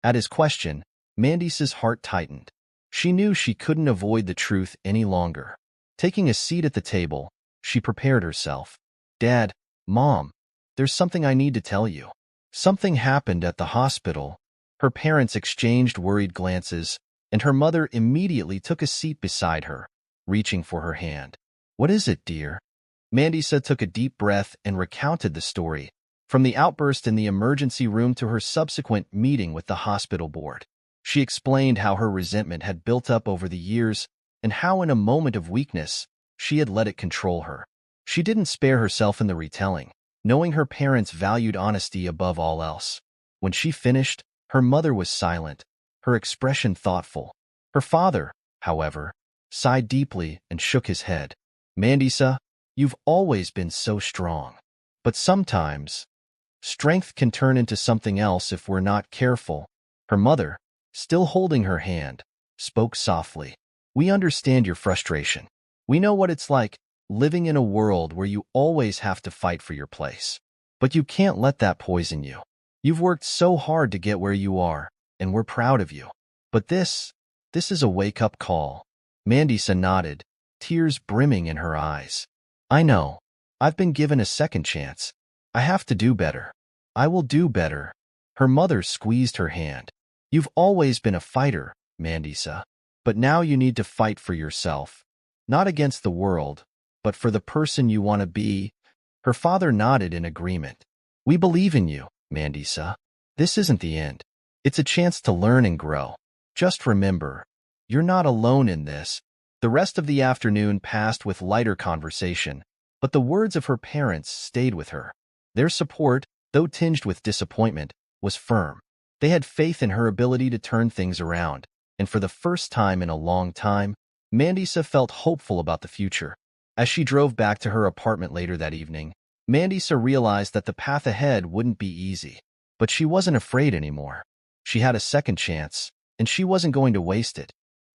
At his question, Mandisa's heart tightened. She knew she couldn't avoid the truth any longer. Taking a seat at the table, she prepared herself. "Dad, Mom, there's something I need to tell you." Something happened at the hospital. Her parents exchanged worried glances, and her mother immediately took a seat beside her, reaching for her hand. "What is it, dear?" Mandisa took a deep breath and recounted the story, from the outburst in the emergency room to her subsequent meeting with the hospital board. She explained how her resentment had built up over the years and how in a moment of weakness, she had let it control her. She didn't spare herself in the retelling, knowing her parents valued honesty above all else. When she finished, her mother was silent, her expression thoughtful. Her father, however, sighed deeply and shook his head. "Mandisa, you've always been so strong. But sometimes, strength can turn into something else if we're not careful." Her mother, still holding her hand, spoke softly. "We understand your frustration. We know what it's like, living in a world where you always have to fight for your place. But you can't let that poison you. You've worked so hard to get where you are, and we're proud of you. But this is a wake-up call." Mandisa nodded, tears brimming in her eyes. "I know. I've been given a second chance. I have to do better. I will do better." Her mother squeezed her hand. "You've always been a fighter, Mandisa, but now you need to fight for yourself. Not against the world, but for the person you want to be." Her father nodded in agreement. "We believe in you, Mandisa. This isn't the end. It's a chance to learn and grow. Just remember, you're not alone in this." The rest of the afternoon passed with lighter conversation, but the words of her parents stayed with her. Their support, though tinged with disappointment, was firm. They had faith in her ability to turn things around, and for the first time in a long time, Mandisa felt hopeful about the future. As she drove back to her apartment later that evening, Mandisa realized that the path ahead wouldn't be easy. But she wasn't afraid anymore. She had a second chance, and she wasn't going to waste it.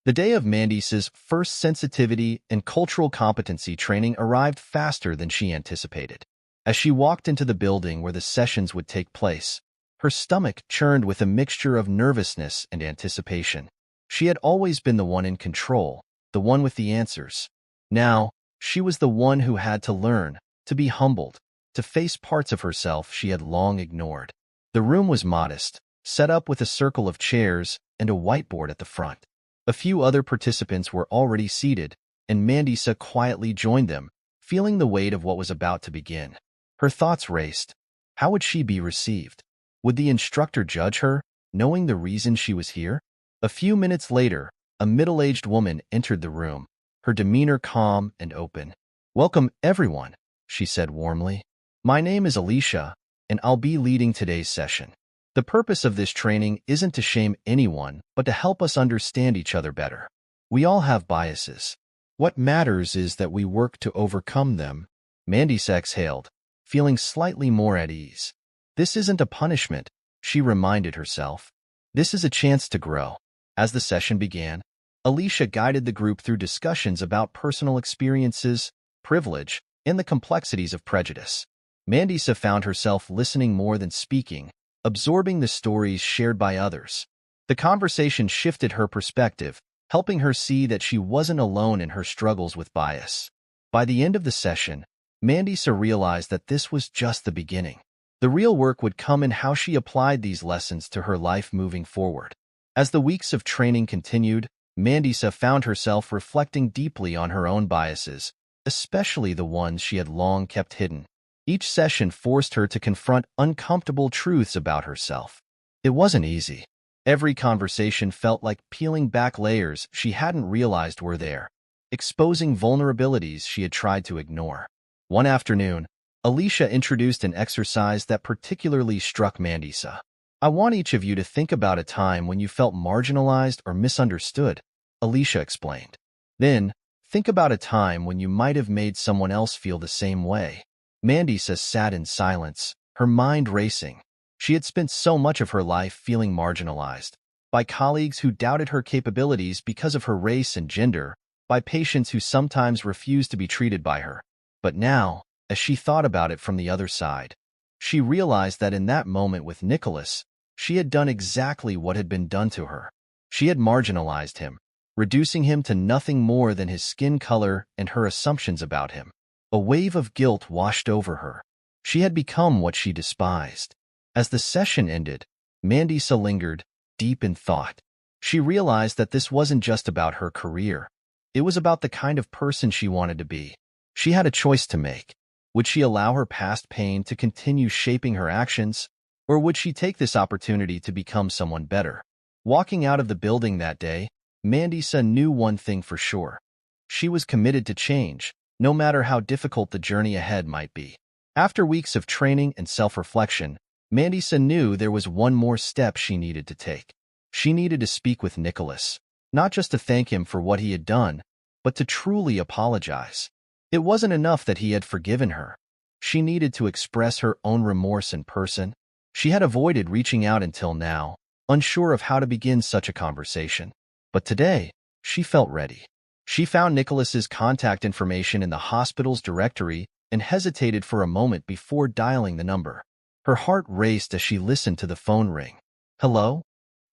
The day of Mandisa's first sensitivity and cultural competency training arrived faster than she anticipated. As she walked into the building where the sessions would take place, her stomach churned with a mixture of nervousness and anticipation. She had always been the one in control, the one with the answers. Now, she was the one who had to learn, to be humbled, to face parts of herself she had long ignored. The room was modest, set up with a circle of chairs and a whiteboard at the front. A few other participants were already seated, and Mandisa quietly joined them, feeling the weight of what was about to begin. Her thoughts raced. How would she be received? Would the instructor judge her, knowing the reason she was here? A few minutes later, a middle-aged woman entered the room, her demeanor calm and open. "Welcome, everyone," she said warmly. "My name is Alicia, and I'll be leading today's session. The purpose of this training isn't to shame anyone, but to help us understand each other better. We all have biases. What matters is that we work to overcome them." Mandisa exhaled, feeling slightly more at ease. This isn't a punishment, she reminded herself. This is a chance to grow. As the session began, Alicia guided the group through discussions about personal experiences, privilege, and the complexities of prejudice. Mandisa found herself listening more than speaking, absorbing the stories shared by others. The conversation shifted her perspective, helping her see that she wasn't alone in her struggles with bias. By the end of the session, Mandisa realized that this was just the beginning. The real work would come in how she applied these lessons to her life moving forward. As the weeks of training continued, Mandisa found herself reflecting deeply on her own biases, especially the ones she had long kept hidden. Each session forced her to confront uncomfortable truths about herself. It wasn't easy. Every conversation felt like peeling back layers she hadn't realized were there, exposing vulnerabilities she had tried to ignore. One afternoon, Alicia introduced an exercise that particularly struck Mandisa. "I want each of you to think about a time when you felt marginalized or misunderstood," Alicia explained. "Then, think about a time when you might have made someone else feel the same way." Mandisa sat in silence, her mind racing. She had spent so much of her life feeling marginalized, by colleagues who doubted her capabilities because of her race and gender, by patients who sometimes refused to be treated by her. But now, as she thought about it from the other side, she realized that in that moment with Nicholas, she had done exactly what had been done to her. She had marginalized him, reducing him to nothing more than his skin color and her assumptions about him. A wave of guilt washed over her. She had become what she despised. As the session ended, Mandisa lingered, deep in thought. She realized that this wasn't just about her career. It was about the kind of person she wanted to be. She had a choice to make. Would she allow her past pain to continue shaping her actions, or would she take this opportunity to become someone better? Walking out of the building that day, Mandisa knew one thing for sure. She was committed to change, no matter how difficult the journey ahead might be. After weeks of training and self-reflection, Mandisa knew there was one more step she needed to take. She needed to speak with Nicholas, not just to thank him for what he had done, but to truly apologize. It wasn't enough that he had forgiven her. She needed to express her own remorse in person. She had avoided reaching out until now, unsure of how to begin such a conversation. But today, she felt ready. She found Nicholas's contact information in the hospital's directory and hesitated for a moment before dialing the number. Her heart raced as she listened to the phone ring. "Hello?"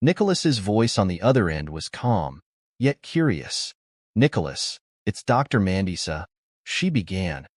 Nicholas's voice on the other end was calm, yet curious. "Nicholas, it's Dr. Mandisa," she began,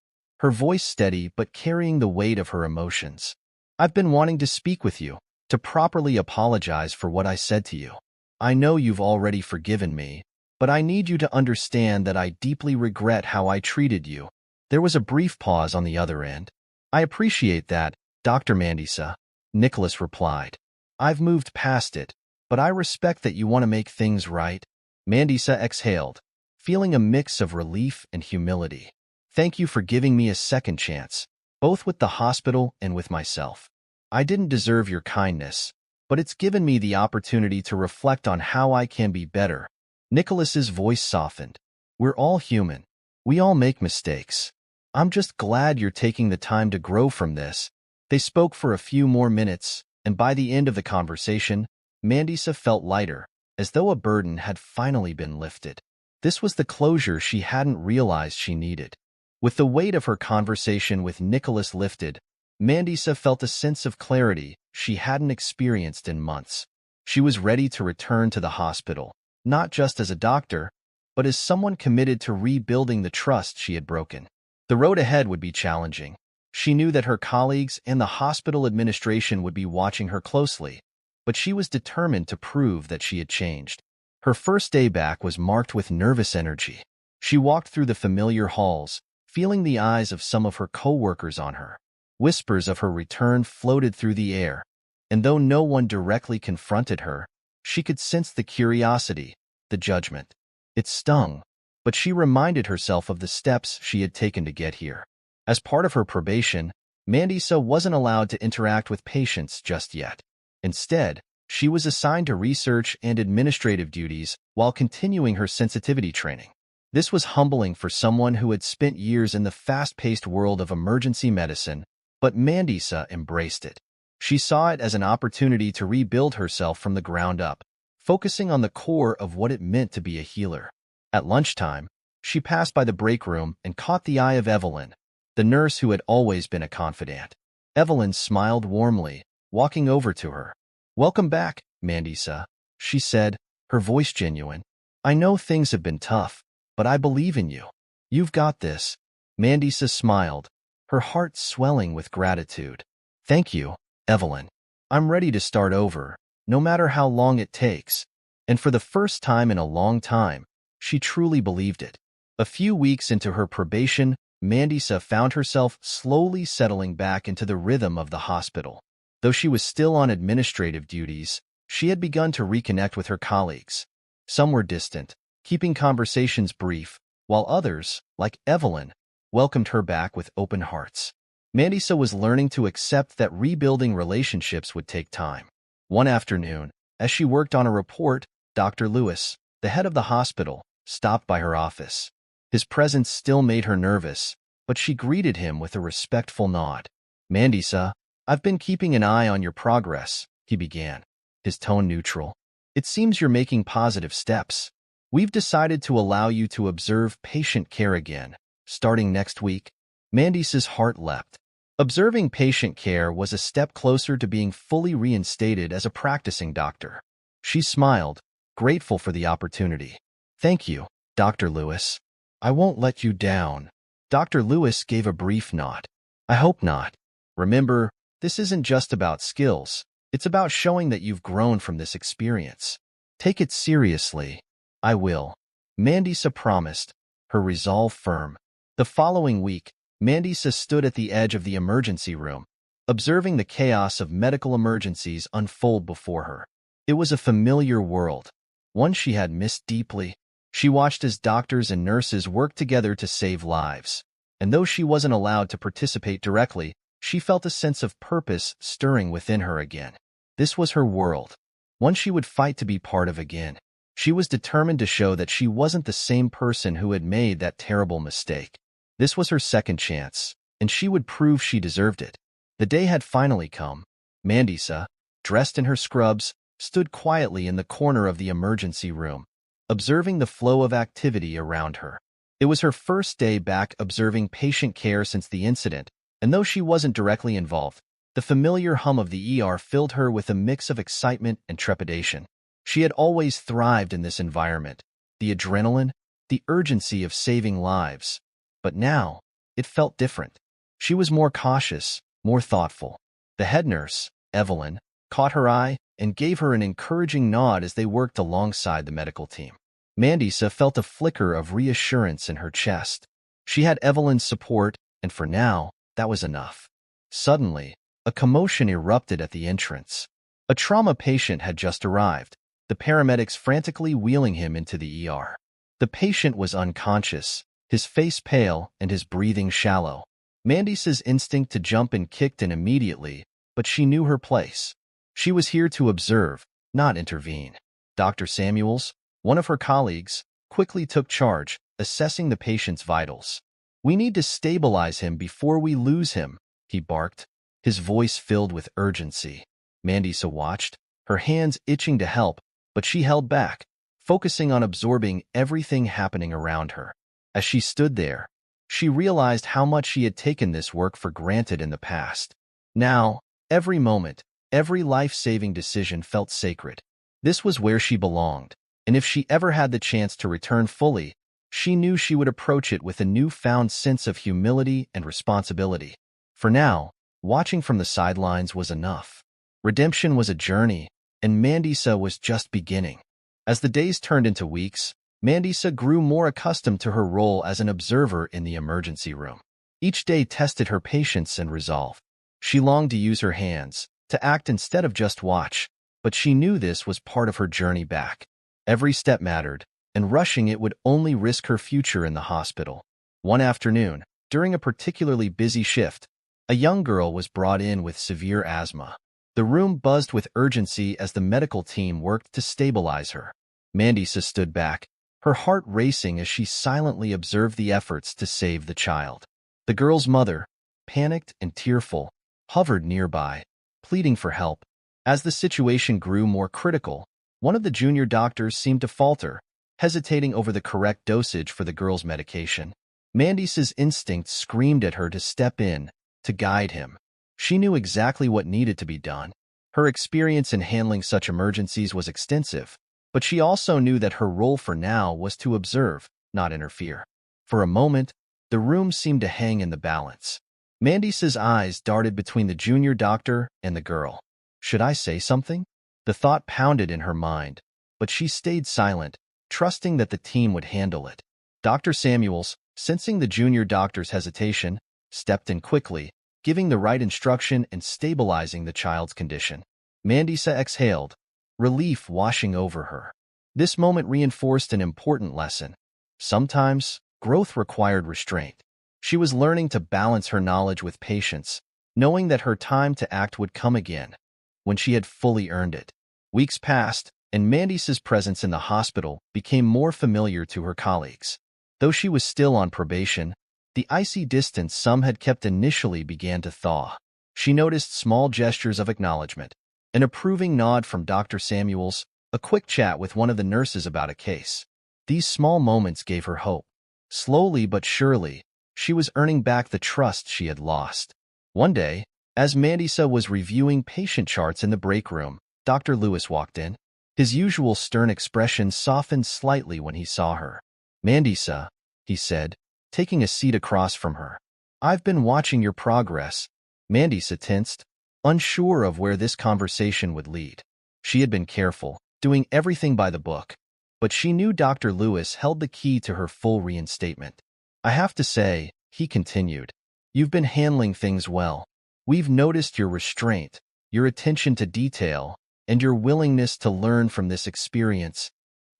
her voice steady but carrying the weight of her emotions. "I've been wanting to speak with you, to properly apologize for what I said to you. I know you've already forgiven me, but I need you to understand that I deeply regret how I treated you." There was a brief pause on the other end. "I appreciate that, Dr. Mandisa," Nicholas replied. "I've moved past it, but I respect that you want to make things right." Mandisa exhaled, feeling a mix of relief and humility. "Thank you for giving me a second chance, both with the hospital and with myself. I didn't deserve your kindness, but it's given me the opportunity to reflect on how I can be better." Nicholas's voice softened. "We're all human. We all make mistakes. I'm just glad you're taking the time to grow from this." They spoke for a few more minutes, and by the end of the conversation, Mandisa felt lighter, as though a burden had finally been lifted. This was the closure she hadn't realized she needed. With the weight of her conversation with Nicholas lifted, Mandisa felt a sense of clarity she hadn't experienced in months. She was ready to return to the hospital, not just as a doctor, but as someone committed to rebuilding the trust she had broken. The road ahead would be challenging. She knew that her colleagues and the hospital administration would be watching her closely, but she was determined to prove that she had changed. Her first day back was marked with nervous energy. She walked through the familiar halls, feeling the eyes of some of her co-workers on her. Whispers of her return floated through the air, and though no one directly confronted her, she could sense the curiosity, the judgment. It stung, but she reminded herself of the steps she had taken to get here. As part of her probation, Mandisa wasn't allowed to interact with patients just yet. Instead, she was assigned to research and administrative duties while continuing her sensitivity training. This was humbling for someone who had spent years in the fast-paced world of emergency medicine, but Mandisa embraced it. She saw it as an opportunity to rebuild herself from the ground up, focusing on the core of what it meant to be a healer. At lunchtime, she passed by the break room and caught the eye of Evelyn, the nurse who had always been a confidant. Evelyn smiled warmly, walking over to her. "Welcome back, Mandisa," she said, her voice genuine. "I know things have been tough, but I believe in you. You've got this." Mandisa smiled, her heart swelling with gratitude. "Thank you, Evelyn. I'm ready to start over, no matter how long it takes." And for the first time in a long time, she truly believed it. A few weeks into her probation, Mandisa found herself slowly settling back into the rhythm of the hospital. Though she was still on administrative duties, she had begun to reconnect with her colleagues. Some were distant, keeping conversations brief, while others, like Evelyn, welcomed her back with open hearts. Mandisa was learning to accept that rebuilding relationships would take time. One afternoon, as she worked on a report, Dr. Lewis, the head of the hospital, stopped by her office. His presence still made her nervous, but she greeted him with a respectful nod. "Mandisa, I've been keeping an eye on your progress," he began, his tone neutral. "It seems you're making positive steps. We've decided to allow you to observe patient care again, starting next week." Mandisa's heart leapt. Observing patient care was a step closer to being fully reinstated as a practicing doctor. She smiled, grateful for the opportunity. "Thank you, Dr. Lewis. I won't let you down." Dr. Lewis gave a brief nod. "I hope not. Remember, this isn't just about skills. It's about showing that you've grown from this experience. Take it seriously." "I will," Mandisa promised, her resolve firm. The following week, Mandisa stood at the edge of the emergency room, observing the chaos of medical emergencies unfold before her. It was a familiar world, one she had missed deeply. She watched as doctors and nurses worked together to save lives. And though she wasn't allowed to participate directly, she felt a sense of purpose stirring within her again. This was her world, one she would fight to be part of again. She was determined to show that she wasn't the same person who had made that terrible mistake. This was her second chance, and she would prove she deserved it. The day had finally come. Mandisa, dressed in her scrubs, stood quietly in the corner of the emergency room, observing the flow of activity around her. It was her first day back observing patient care since the incident, and though she wasn't directly involved, the familiar hum of the ER filled her with a mix of excitement and trepidation. She had always thrived in this environment, the adrenaline, the urgency of saving lives. But now, it felt different. She was more cautious, more thoughtful. The head nurse, Evelyn, caught her eye and gave her an encouraging nod as they worked alongside the medical team. Mandisa felt a flicker of reassurance in her chest. She had Evelyn's support, and for now, that was enough. Suddenly, a commotion erupted at the entrance. A trauma patient had just arrived, the paramedics frantically wheeling him into the ER. The patient was unconscious, his face pale and his breathing shallow. Mandisa's instinct to jump in kicked in immediately, but she knew her place. She was here to observe, not intervene. Dr. Samuels, one of her colleagues, quickly took charge, assessing the patient's vitals. "We need to stabilize him before we lose him," he barked, his voice filled with urgency. Mandisa watched, her hands itching to help, but she held back, focusing on absorbing everything happening around her. As she stood there, she realized how much she had taken this work for granted in the past. Now, every moment, every life-saving decision felt sacred. This was where she belonged, and if she ever had the chance to return fully, she knew she would approach it with a newfound sense of humility and responsibility. For now, watching from the sidelines was enough. Redemption was a journey, and Mandisa was just beginning. As the days turned into weeks, Mandisa grew more accustomed to her role as an observer in the emergency room. Each day tested her patience and resolve. She longed to use her hands, to act instead of just watch, but she knew this was part of her journey back. Every step mattered, and rushing it would only risk her future in the hospital. One afternoon, during a particularly busy shift, a young girl was brought in with severe asthma. The room buzzed with urgency as the medical team worked to stabilize her. Mandisa stood back, her heart racing as she silently observed the efforts to save the child. The girl's mother, panicked and tearful, hovered nearby, pleading for help. As the situation grew more critical, one of the junior doctors seemed to falter, hesitating over the correct dosage for the girl's medication. Mandisa's instinct screamed at her to step in, to guide him. She knew exactly what needed to be done. Her experience in handling such emergencies was extensive, but she also knew that her role for now was to observe, not interfere. For a moment, the room seemed to hang in the balance. Mandisa's eyes darted between the junior doctor and the girl. Should I say something? The thought pounded in her mind, but she stayed silent, trusting that the team would handle it. Dr. Samuels, sensing the junior doctor's hesitation, stepped in quickly, giving the right instruction and stabilizing the child's condition. Mandisa exhaled, relief washing over her. This moment reinforced an important lesson. Sometimes, growth required restraint. She was learning to balance her knowledge with patience, knowing that her time to act would come again, when she had fully earned it. Weeks passed, and Mandisa's presence in the hospital became more familiar to her colleagues. Though she was still on probation, the icy distance some had kept initially began to thaw. She noticed small gestures of acknowledgement, an approving nod from Dr. Samuels, a quick chat with one of the nurses about a case. These small moments gave her hope. Slowly but surely, she was earning back the trust she had lost. One day, as Mandisa was reviewing patient charts in the break room, Dr. Lewis walked in. His usual stern expression softened slightly when he saw her. "Mandisa," he said, taking a seat across from her. "I've been watching your progress." Mandisa tensed, unsure of where this conversation would lead. She had been careful, doing everything by the book, but she knew Dr. Lewis held the key to her full reinstatement. "I have to say," he continued, "you've been handling things well. We've noticed your restraint, your attention to detail, and your willingness to learn from this experience."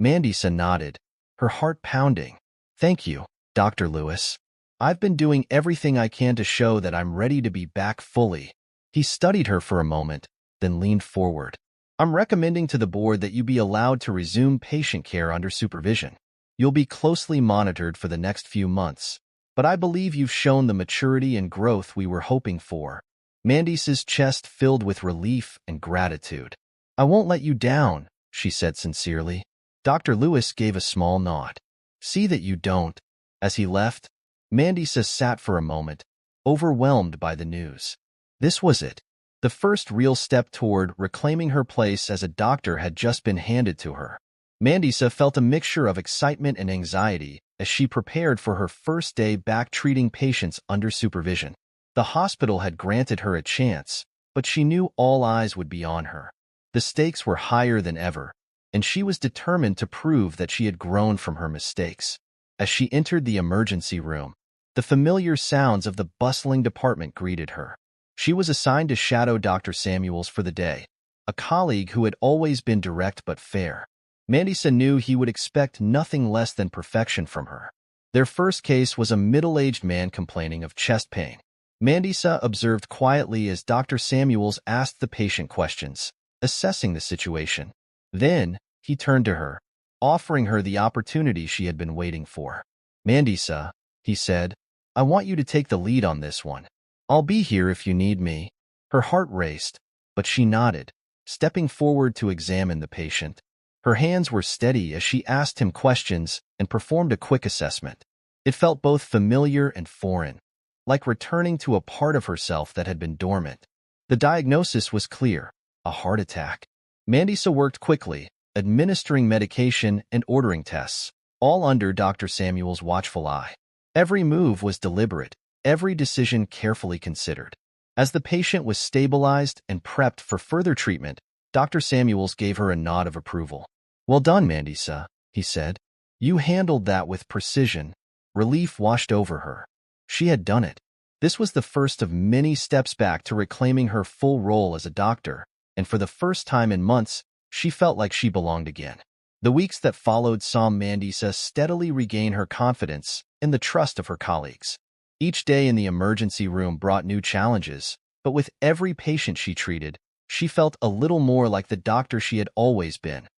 Mandisa nodded, her heart pounding. "Thank you, Dr. Lewis. I've been doing everything I can to show that I'm ready to be back fully." He studied her for a moment, then leaned forward. "I'm recommending to the board that you be allowed to resume patient care under supervision. You'll be closely monitored for the next few months, but I believe you've shown the maturity and growth we were hoping for." Mandisa's chest filled with relief and gratitude. "I won't let you down," she said sincerely. Dr. Lewis gave a small nod. "See that you don't." As he left, Mandisa sat for a moment, overwhelmed by the news. This was it. The first real step toward reclaiming her place as a doctor had just been handed to her. Mandisa felt a mixture of excitement and anxiety as she prepared for her first day back treating patients under supervision. The hospital had granted her a chance, but she knew all eyes would be on her. The stakes were higher than ever, and she was determined to prove that she had grown from her mistakes. As she entered the emergency room, the familiar sounds of the bustling department greeted her. She was assigned to shadow Dr. Samuels for the day, a colleague who had always been direct but fair. Mandisa knew he would expect nothing less than perfection from her. Their first case was a middle-aged man complaining of chest pain. Mandisa observed quietly as Dr. Samuels asked the patient questions, assessing the situation. Then, he turned to her, offering her the opportunity she had been waiting for. "Mandisa," he said, "I want you to take the lead on this one. I'll be here if you need me." Her heart raced, but she nodded, stepping forward to examine the patient. Her hands were steady as she asked him questions and performed a quick assessment. It felt both familiar and foreign, like returning to a part of herself that had been dormant. The diagnosis was clear: a heart attack. Mandisa worked quickly, administering medication and ordering tests, all under Dr. Samuel's watchful eye. Every move was deliberate, every decision carefully considered. As the patient was stabilized and prepped for further treatment, Dr. Samuels gave her a nod of approval. "Well done, Mandisa," he said. "You handled that with precision." Relief washed over her. She had done it. This was the first of many steps back to reclaiming her full role as a doctor, and for the first time in months, she felt like she belonged again. The weeks that followed saw Mandisa steadily regain her confidence and the trust of her colleagues. Each day in the emergency room brought new challenges, but with every patient she treated, she felt a little more like the doctor she had always been.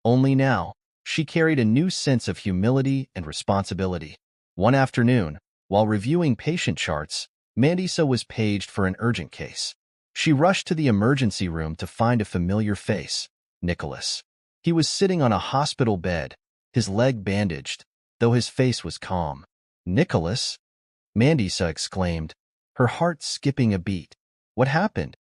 Only now, she carried a new sense of humility and responsibility. One afternoon, while reviewing patient charts, Mandisa was paged for an urgent case. She rushed to the emergency room to find a familiar face: Nicholas. He was sitting on a hospital bed, his leg bandaged, though his face was calm. Nicholas? Mandisa exclaimed, her heart skipping a beat. What happened?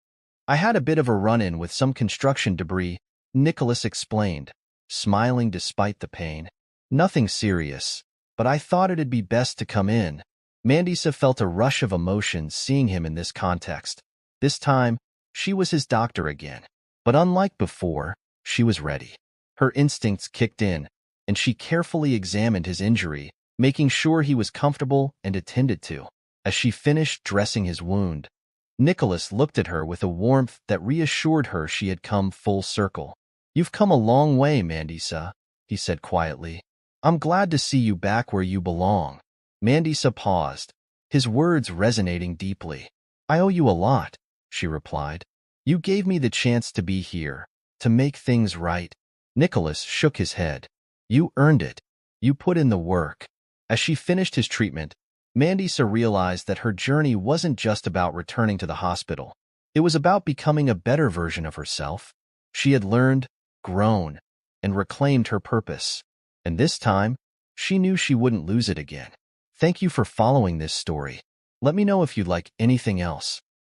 I had a bit of a run-in with some construction debris, Nicholas explained, smiling despite the pain. Nothing serious, but I thought it'd be best to come in. Mandisa felt a rush of emotion seeing him in this context. This time, she was his doctor again. But unlike before, she was ready. Her instincts kicked in, and she carefully examined his injury, making sure he was comfortable and attended to. As she finished dressing his wound, Nicholas looked at her with a warmth that reassured her she had come full circle. You've come a long way, Mandisa, he said quietly. I'm glad to see you back where you belong. Mandisa paused, his words resonating deeply. I owe you a lot, she replied. You gave me the chance to be here, to make things right. Nicholas shook his head. You earned it. You put in the work. As she finished his treatment, Mandisa realized that her journey wasn't just about returning to the hospital. It was about becoming a better version of herself. She had learned, grown, and reclaimed her purpose. And this time, she knew she wouldn't lose it again. Thank you for following this story. Let me know if you'd like anything else.